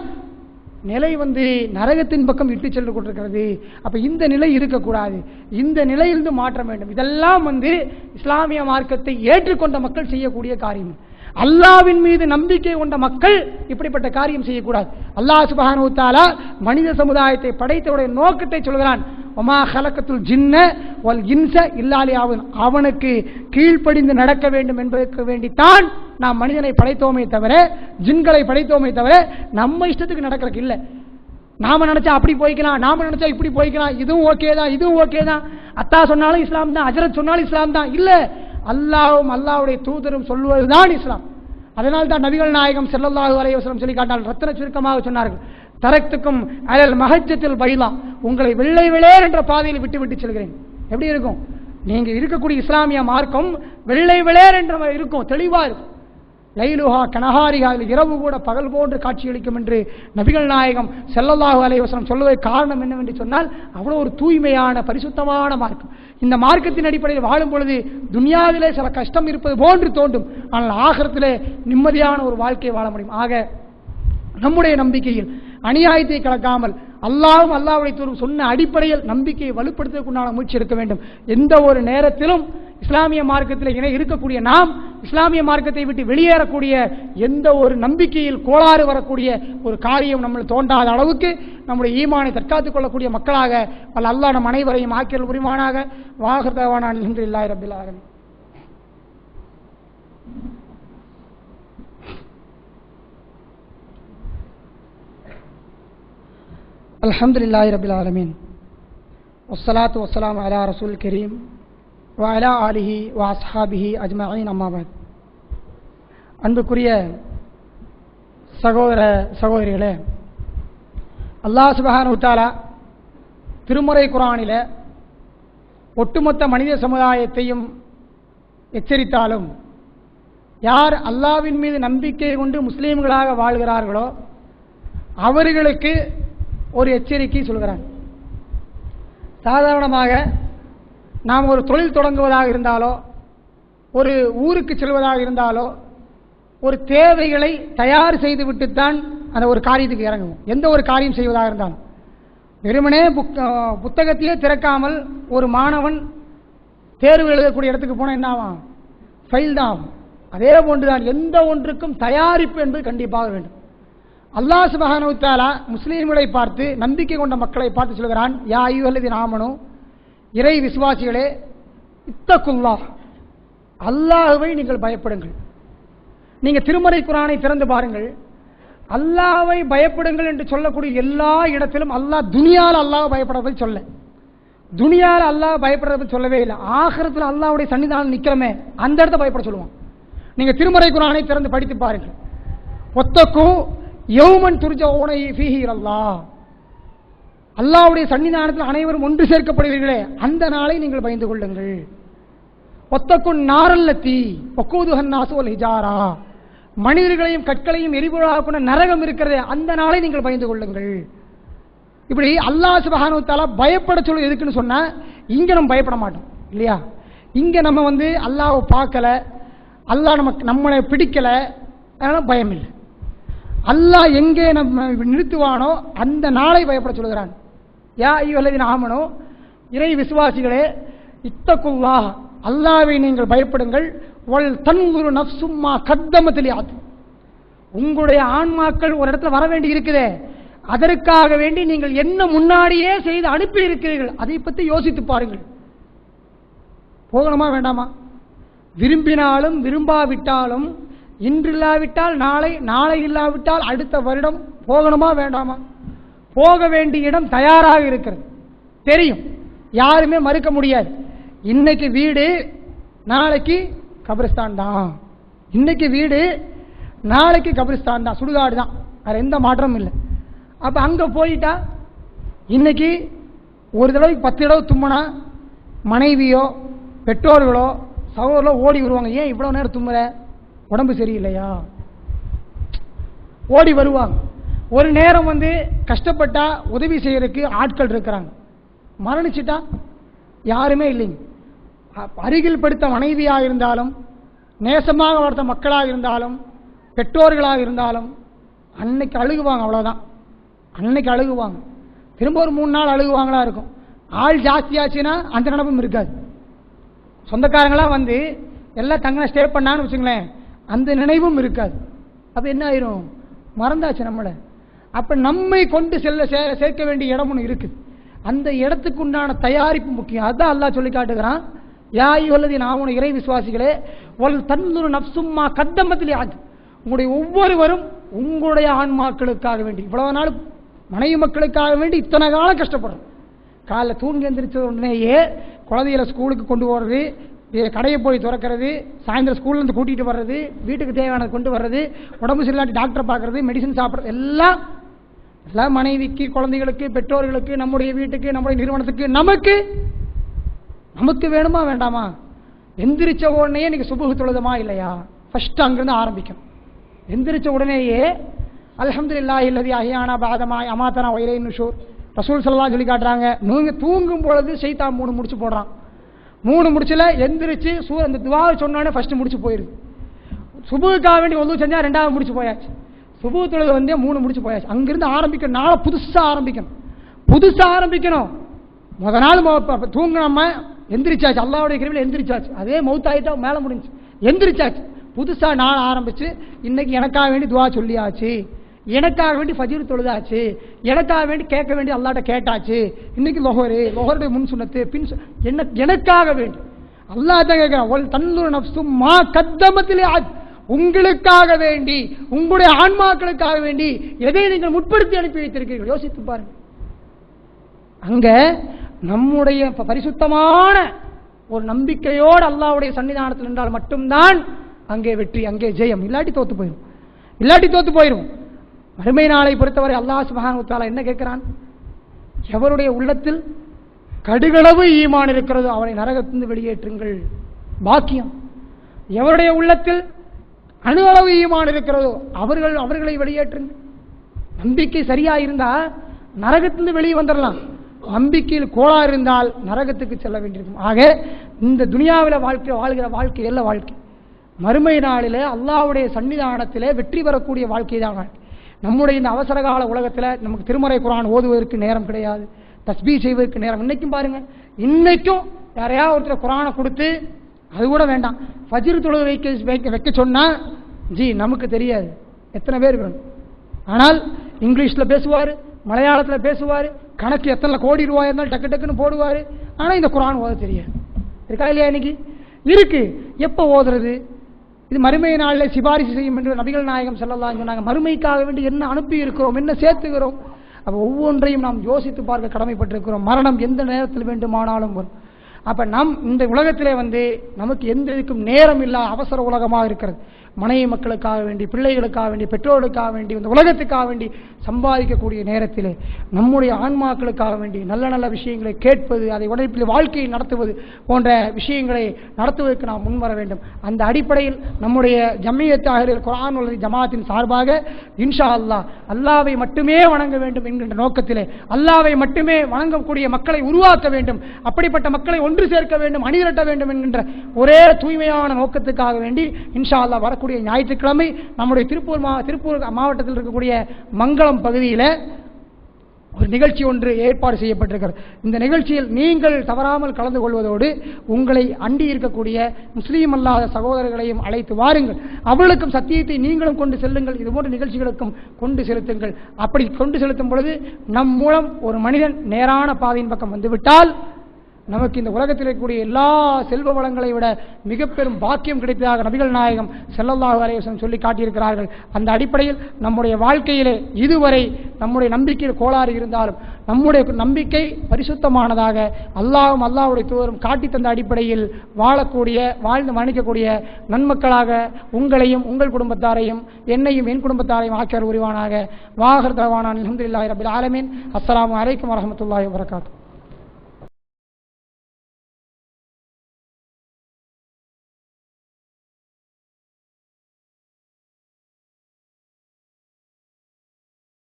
நிலை வந்து நரகத்தின் பக்கம் இட்டு சென்று கொண்டிருக்கிறது. அப்ப இந்த நிலை இருக்கக்கூடாது, இந்த நிலையிலிருந்து மாற்ற வேண்டும். இதெல்லாம் வந்து இஸ்லாமிய மார்க்கத்தை ஏற்றுக்கொண்ட மக்கள் செய்யக்கூடிய காரியம். அல்லாஹ்வின் மீது நம்பிக்கை கொண்ட மக்கள் இப்படிப்பட்ட காரியம் செய்யக்கூடாது. அல்லாஹ் சுப்ஹானஹு வ தஆலா மனித சமுதாயத்தை படைத்தவுடைய நோக்கத்தை சொல்கிறான். வமா ஹலக்கத்துல் ஜின்ன வல் இன்ஸ இல்லா லியஅபுதுன். அவனுக்கு கீழ்ப்படிந்து நடக்க வேண்டும் என்பதற்கு வேண்டித்தான் நாம் மனிதனை படைத்தோமே தவிர, ஜின்களை படைத்தோமே தவிர நம்ம இஷ்டத்துக்கு நடக்கிறதுக்கு இல்லை. நாம நினைச்சா அப்படி போய்க்கலாம், நாம நினைச்சா இப்படி போய்க்கலாம், இதுவும் ஓகே தான், இதுவும் ஓகே தான், அத்தா சொன்னாலும் இஸ்லாம் தான், ஹஜ்ரத் சொன்னாலும் இஸ்லாம் தான். இல்ல, அல்லாஹ்வும் அல்லாஹ்வுடைய தூதரும் சொல்வதுதான் இஸ்லாம். அதனால் தான் நபிகள் நாயகம் ஸல்லல்லாஹு அலைஹி வஸல்லம் சொல்லி காட்டினால் ரத்தின சுருக்கமாக சொன்னார்கள், தரக்துக்கும் அலல் மஹஜ்ஜத்தில் பைலா, உங்களை வெள்ளை வெளேர் என்ற பாதையில் விட்டு விட்டு செல்கிறேன். எப்படி இருக்கும்? நீங்க இருக்கக்கூடிய இஸ்லாமிய மார்க்கம் வெள்ளை வெளேர் என்ற இருக்கும், தெளிவா இருக்கும். லைலுஹா கனஹாரிஹா, இரவு கூட பகல் போன்று காட்சியளிக்கும் என்று நபிகள் நாயகம் ஸல்லல்லாஹு அலைஹி வஸல்லம் சொல்வதற்கு காரணம் என்னவென்று சொன்னால், அவ்வளவு ஒரு தூய்மையான பரிசுத்தமான மார்க்கம். இந்த மார்க்கத்தின் அடிப்படையில் வாழும் பொழுது துனியாவிலே சில கஷ்டம் இருப்பது போன்று தோன்றும், ஆனால் ஆகிரத்திலே நிம்மதியான ஒரு வாழ்க்கையை வாழ முடியும். ஆக நம்முடைய நம்பிக்கையில் அநியாயத்தை கலக்காமல் அல்லாஹ்வும் அல்லாஹ்வுடைய தூதரும் சொன்ன அடிப்படையில் நம்பிக்கையை வலுப்படுத்துவதற்குண்டான முயற்சி எடுக்க வேண்டும். எந்த ஒரு நேரத்திலும் இஸ்லாமிய மார்க்கத்தில் இருக்கக்கூடிய நாம் இஸ்லாமிய மார்க்கத்தை விட்டு வெளியேறக்கூடிய எந்த ஒரு நம்பிக்கையில் கோளாறு வரக்கூடிய ஒரு காரியம் நம்மளை தோன்றாத அளவுக்கு நம்முடைய ஈமானை தற்காத்துக் கொள்ளக்கூடிய மக்களாக அல்லாஹ் நம் அனைவரையும் ஆக்கியல் புரிவானாக. வாஹிர் தஅவானா அல்ஹம்துலில்லாஹி ரப்பில் ஆலமீன். அல்ஹம்துலில்லாஹி ரப்பில் ஆலமீன். வஸ்ஸலாத்து வஸ்ஸலாமு அலா ரசூல் கரீம் வ அலா ஆலிஹி வ அஸ்ஹாபிஹி அஜ்மஈன். அம்மா பஅத். அன்புக்குரிய சகோதர சகோதரிகளே, அல்லாஹ் சுப்ஹானஹு வ தஆலா திருமறை குர்ஆனிலே ஒட்டுமொத்த மனித சமுதாயத்தையும் எச்சரித்தாலும், யார் அல்லாஹ்வின் மீது நம்பிக்கை கொண்டு முஸ்லீம்களாக வாழ்கிறார்களோ அவர்களுக்கு ஒரு எச்சரிக்கை சொல்கிறான். சாதாரணமாக நாம் ஒரு தொழில் தொடங்குவதாக இருந்தாலோ, ஒரு ஊருக்கு செல்வதாக இருந்தாலோ, ஒரு தேவைகளை தயார் செய்து விட்டுத்தான் அந்த ஒரு காரியத்துக்கு இறங்குவோம். எந்த ஒரு காரியம் செய்வதாக இருந்தாலும் வெறுமனே புத்தகத்தையே திறக்காமல் ஒரு மாணவன் தேர்வு எழுதக்கூடிய இடத்துக்கு போனால் என்ன ஆகும்? ஃபெயில் தான் ஆகும். அதே போன்றுதான் எந்த ஒன்றுக்கும் தயாரிப்பு என்பது கண்டிப்பாக வேண்டும். அல்லாஹ் சுப்ஹானஹு வ தஆலா முஸ்லீம்களை பார்த்து, நம்பிக்கை கொண்ட மக்களை பார்த்து சொல்கிறான், யா அய்யுஹல்லதீன ஆமனூ, இறை விசுவாசிகளே, இத்தகுல்லாஹ், அல்லாஹ்வை நீங்கள் பயப்படுங்கள். நீங்க திருமறை குர்ஆனை திறந்து பாருங்கள், அல்லாஹ்வை பயப்படுங்கள் என்று சொல்லக்கூடிய எல்லா இடத்திலும் அல்லாஹ் துனியால அல்லாஹ் பயப்படுறதை சொல்ல, துனியால அல்லாஹ் பயப்படுறதை சொல்லவே இல்லை. ஆகிரத்தில் அல்லாஹ்வுடைய சன்னிதானம் நிக்கிறமே அந்த இடத்த பயப்பட சொல்லுவான். நீங்க திருமறை குர்ஆனை திறந்து படித்து பாருங்கள். ஒத்தக்கு யௌமன் துர்ஜஊன ஃபீஹி இலல்லாஹ், அல்லாஹ்வுடைய சன்னிதானத்தில் அனைவரும் ஒன்று சேர்க்கப்படுவீர்களே அந்த நாளை நீங்கள் பயந்து கொள்ளுங்கள். ஒத்தக்குன் நாரல்லத்தி வக்கூதுஹன் நாசு வல் ஹிஜாரா, மனிதர்களையும் கற்களையும் எரிபொருளாக கொண்ட நரகம் இருக்கிறது அந்த நாளை நீங்கள் பயந்து கொள்ளுங்கள். இப்படி அல்லாஹ் சுப்ஹானஹு வ தஆலா பயப்பட சொல்ல எதுக்குன்னு சொன்னா, இங்க நம்ம பயப்பட மாட்டோம் இல்லையா? இங்க நம்ம அல்லாஹ்வை பார்க்கல, அல்லாஹ் நம்மளை பிடிக்கல, அதனால பயம் இல்லை. அல்லாஹ் எங்கே நம்ம நிறுத்துவானோ அந்த நாளை பயப்பட சொல்கிறான். யா அய்யுஹல்லதீன ஆமனூ, இறை விசுவாசிகளே, இத்தகுல்லாஹ், அல்லாஹ்வை நீங்கள் பயப்படுங்கள். வல் தன்குரு நஃப்சும்மா கத்தமத் லிஅத், உங்களுடைய ஆன்மாக்கள் ஒரு இடத்துல வர வேண்டி இருக்குதே, அதற்காக வேண்டி நீங்கள் என்ன முன்னாடியே செய்து அனுப்பி இருக்கிறீர்கள், அதை பற்றி யோசித்து பாருங்கள். போகணுமா வேண்டாமா? விரும்பினாலும் விரும்பாவிட்டாலும், இன்றில்லாவிட்டால் நாளை, நாளை இல்லாவிட்டால் அடுத்த வருடம் போகணுமா வேண்டாமா? போக வேண்டிய இடம் தயாராக இருக்கிறது, தெரியும், யாருமே மறுக்க முடியாது. இன்னைக்கு வீடு நாளைக்கு கபிரிஸ்தான் தான், இன்னைக்கு வீடு நாளைக்கு கபிரிஸ்தான் தான், சுடுகாடு தான், வேற எந்த மாற்றமும் இல்லை. அப்ப அங்க போயிட்டா இன்னைக்கு ஒரு தடவைக்கு 10 தடவை தும்முனா மனைவியோ பெற்றோர்களோ சகோதரோ ஓடி வருவாங்க. ஏன் இவ்வளவு நேரம் தும்முற, உடம்பு சரியில்லையா? ஓடி வருவாங்க. ஒரு நேரம் கஷ்டப்பட்டா உதவி செய்யறதுக்கு ஆட்கள் இருக்கிறாங்க. மரணிச்சுட்டா யாருமே இல்லைங்க. அருகில் படுத்த மனைவியாக இருந்தாலும், நேசமாக வளர்த்த மக்களாக இருந்தாலும், பெற்றோர்களாக இருந்தாலும் அன்னைக்கு அழுகுவாங்க, அவ்வளவுதான். அன்னைக்கு அழுகுவாங்க. திரும்ப ஒரு 3 நாள் அழுகுவாங்களா இருக்கும். ஆள் ஜாஸ்தியாச்சுன்னா அந்த நினைப்பும் இருக்காது. சொந்தக்காரங்களாம் எல்லாம் தங்க ஸ்டே பண்ணான்னு வச்சுங்களேன், அந்த நினைவும் இருக்காது. அப்ப என்ன ஆயிரும், மறந்தாச்சு நம்மளை. அப்ப நம்மை கொண்டு சேர்க்க வேண்டிய இடம் ஒன்று இருக்குது. அந்த இடத்துக்கு உண்டான தயாரிப்பு முக்கியம். அதான் அல்லாஹ் சொல்லி காட்டுகிறான், யா அய்யுஹல்லதீன ஆமனூ, இறை விசுவாசிகளே, வல் தன்துரு நஃப்சும்மா கத்தமத் லிஅத், உங்களுடைய ஒவ்வொருவரும் உங்களுடைய ஆன்மாக்களுக்காக வேண்டி, இவ்வளவு நாள் மனைவி மக்களுக்காக வேண்டி இத்தனை காலம் கஷ்டப்படுறோம். காலைல தூங்கி எந்திரிச்ச உடனேயே குழந்தைகளை ஸ்கூலுக்கு கொண்டு போறது, கடையை போய் திறக்கிறது, சாயந்தரம் ஸ்கூல்ல இருந்து கூட்டிட்டு வர்றது, வீட்டுக்கு தேவையானது கொண்டு வர்றது, உடம்பு சரியில்லாட்டி டாக்டர் பார்க்கறது, மெடிசன் சாப்பிட்றது, எல்லாம் மனைவிக்கு, குழந்தைகளுக்கு, பெற்றோர்களுக்கு, நம்முடைய வீட்டுக்கு, நம்முடைய நிறுவனத்துக்கு, நமக்கு வேணுமா வேண்டாமா? எந்திரிச்ச உடனே நீங்க சுபஹ் தொழுதமா இல்லையா? ஃபர்ஸ்ட் அங்கிருந்து ஆரம்பிக்கும். எந்திரிச்ச உடனேயே அல்ஹம்துலில்லாஹி அல்லதி அஹ்யானா பஅதமா அமாதனா வ இலைஹி நுஷூர், ரசூல் ஸல்லல்லாஹு சொல்லி காட்டுறாங்க. நீங்க தூங்கும் பொழுது ஷைத்தான் 3 முடிச்சு போடுறான். 3 முடிச்சுல எந்திரிச்சு அந்த துஆவை சொன்னோடனே ஃபர்ஸ்ட் முடிச்சு போயிருது. சுபஹுக்காக வேண்டி ஒது செஞ்சா 2வது முடிச்சு போயாச்சு. சுபஹ் தொழுது 3 முடிச்சு போயாச்சு. அங்கிருந்து ஆரம்பிக்கணும். நாளை புதுசா ஆரம்பிக்கணும். முத நாள் தூங்கினோம், எந்திரிச்சாச்சு, அல்லாஹ்வுடைய கிருபையில எந்திரிச்சாச்சு. அதே மௌத்தாயிட்டா மேல முடிஞ்சு, எந்திரிச்சாச்சு. புதுசா நாள் ஆரம்பிச்சு இன்னைக்கு எனக்காக வேண்டி துஆ சொல்லியாச்சு, எனக்காக வேண்டி ஃபஜ்ர் தொழுதாச்சு, எனக்காக வேண்டி கேட்க வேண்டி அல்லாஹ்ட்ட கேட்டாச்சு. இன்னைக்கு லொஹருடைய முன் சுன்னத்து பின் எனக்காக வேண்டி அல்லாஹ் தான் கேட்கிறான். வல் தன்துரு நஃப்சும்மா கத்தமத் லிஅத், உங்களுக்காக வேண்டி, உங்களுடைய ஆன்மாக்களுக்காக வேண்டி எதை நீங்கள் முற்படுத்தி அனுப்பி வைத்திருக்கிறீர்கள், யோசித்து பாருங்க. அங்க நம்முடைய பரிசுத்தமான ஒரு நம்பிக்கையோடு அல்லாஹ்வுடைய சன்னிதானத்தில் நின்றால் மட்டும்தான் அங்கே வெற்றி, அங்கே ஜெயம். இல்லாட்டி தோத்து போயிரும். மறுமை நாளை பொறுத்தவரை அல்லாஹ் சுப்ஹானஹு வ தஆலா என்ன கேட்கிறான்? எவருடைய உள்ளத்தில் கடுகளவு ஈமான் இருக்கிறதோ அவனை நரகத்திலிருந்து வெளியேற்றுங்கள், பாக்கியம். எவருடைய உள்ளத்தில் அணு அளவு ஈமான் இருக்கிறதோ அவர்களை வெளியேற்றுங்கள். நம்பிக்கை சரியா இருந்தா நரகத்திலிருந்து வெளியே வந்துடலாம். நம்பிக்கையில் கோளாறு இருந்தால் நரகத்துக்கு செல்ல வேண்டியிருக்கும். ஆக இந்த துனியாவில் வாழ்கிற வாழ்க்கை அல்ல வாழ்க்கை. மறுமை நாளிலே அல்லாஹ்வுடைய சன்னிதானத்திலே வெற்றி பெறக்கூடிய வாழ்க்கை தான் வாழ்க்கை. நம்முடைய இந்த அவசர கால உலகத்தில் நமக்கு திருமறை குர்ஆன் ஓதுவதற்கு நேரம் கிடையாது, தஸ்பீஹ் செய்வதற்கு நேரம். இன்னைக்கும் பாருங்க, இன்னைக்கும் யாரையாவது ஒருத்தர் குர்ஆனை கொடுத்து அது கூட வேண்டாம், ஃபஜ்ர் தொழுகை வைக்க சொன்னா நமக்கு தெரியாது எத்தனை பேர் இருக்கணும். ஆனால் இங்கிலீஷ்ல பேசுவார், மலையாளத்தில் பேசுவார், கணக்கு எத்தனை கோடி ரூபாய் இருந்தாலும் டக்கு டக்குன்னு போடுவார். ஆனால் இந்த குர்ஆன் ஓத தெரியாது. இருக்கா இல்லையா? இன்னைக்கு இருக்கு. எப்போ ஓதுறது? இது மறுமை நாளில் சிபாரிசு செய்யும் என்று நபிகள் நாயகம் ஸல்லல்லாஹு அலைஹி சொன்னாங்க. மறுமைக்காக வேண்டி என்ன அனுப்பி இருக்கிறோம், என்ன சேர்த்துக்கிறோம், அப்போ ஒவ்வொன்றையும் நாம் யோசித்து பார்க்க கடமைப்பட்டிருக்கிறோம். மரணம் எந்த நேரத்தில் வேண்டுமானாலும் வரும். அப்ப நாம் இந்த உலகத்திலே நமக்கு எந்த இதுக்கும் நேரம் இல்லா அவசர உலகமாக இருக்கிறது. மனைவி மக்களுக்காக வேண்டி, பிள்ளைகளுக்காக வேண்டி, பெற்றோர்களுக்காக வேண்டி, இந்த உலகத்துக்காக வேண்டி சம்பாதிக்கக்கூடிய நேரத்திலே நம்முடைய ஆன்மாக்களுக்காக வேண்டி நல்ல நல்ல விஷயங்களை கேட்பது, அதை உழைப்பில் வாழ்க்கையை நடத்துவது போன்ற விஷயங்களை நடத்துவதற்கு நாம் முன்வர வேண்டும். அந்த அடிப்படையில் நம்முடைய ஜம்மியத் அஹ்லுல் குர்ஆன் வல் ஜமாஅத்தின் சார்பாக இன்ஷா அல்லாஹ் அல்லாஹ்வை மட்டுமே வணங்க வேண்டும் என்கின்ற நோக்கத்திலே, அல்லாஹ்வை மட்டுமே வணங்கக்கூடிய மக்களை உருவாக்க வேண்டும், அப்படிப்பட்ட மக்களை ஒன்று சேர்க்க வேண்டும், அணிதிரட்ட வேண்டும் என்கின்ற ஒரே தூய்மையான நோக்கத்துக்காக வேண்டி இன்ஷா அல்லாஹ் வரக்கூடிய ஞாயிற்றுக்கிழமை நம்முடைய திருப்பூர் மாவட்டத்தில் இருக்கக்கூடிய மங்களம் பகுதியில் ஒரு நிகழ்ச்சி ஒன்று ஏற்பாடு செய்யப்பட்டிருக்கிறது. இந்த நிகழ்ச்சியில் நீங்கள் தவறாமல் கலந்து கொள்வதோடு உங்களை அண்டி இருக்கக்கூடிய முஸ்லீம் அல்லாத சகோதரர்களையும் அழைத்து வாருங்கள். அவர்களுக்கும் சத்தியத்தை நீங்களும் கொண்டு செல்லுங்கள். இதுபோன்ற நிகழ்ச்சிகளுக்கும் கொண்டு செலுத்துங்கள். அப்படி கொண்டு செலுத்தும் பொழுது நம் மூலம் ஒரு மனிதன் நேரான பாதையின் பக்கம் வந்துவிட்டால் நமக்கு இந்த உலகத்தில் இருக்கக்கூடிய எல்லா செல்வ வளங்களை விட மிக பெரும் பாக்கியம் கிடைத்ததாக நபிகள் நாயகம் ஸல்லல்லாஹு அலைஹி வஸல்லம் சொல்லி காட்டியிருக்கிறார்கள். அந்த அடிப்படையில் நம்முடைய வாழ்க்கையிலே இதுவரை நம்முடைய நம்பிக்கையில் கோளாறு இருந்தாலும் நம்முடைய நம்பிக்கை பரிசுத்தமானதாக அல்லாஹ்வும் அல்லாஹ்வுடைய தூதரும் காட்டி தந்த அடிப்படையில் வாழ்ந்து மரணிக்கக்கூடிய நன்மக்களாக உங்களையும் உங்கள் குடும்பத்தாரையும் என்னையும் என் குடும்பத்தாரையும் ஆக்கியர் உரிவானாக. வாஹர் தவானான் அல்ஹம்துலில்லாஹி ரப்பில் ஆலமீன். அஸ்ஸலாமு அலைக்கும் வரஹ்மத்துல்லாஹி வபரகாத்துஹு.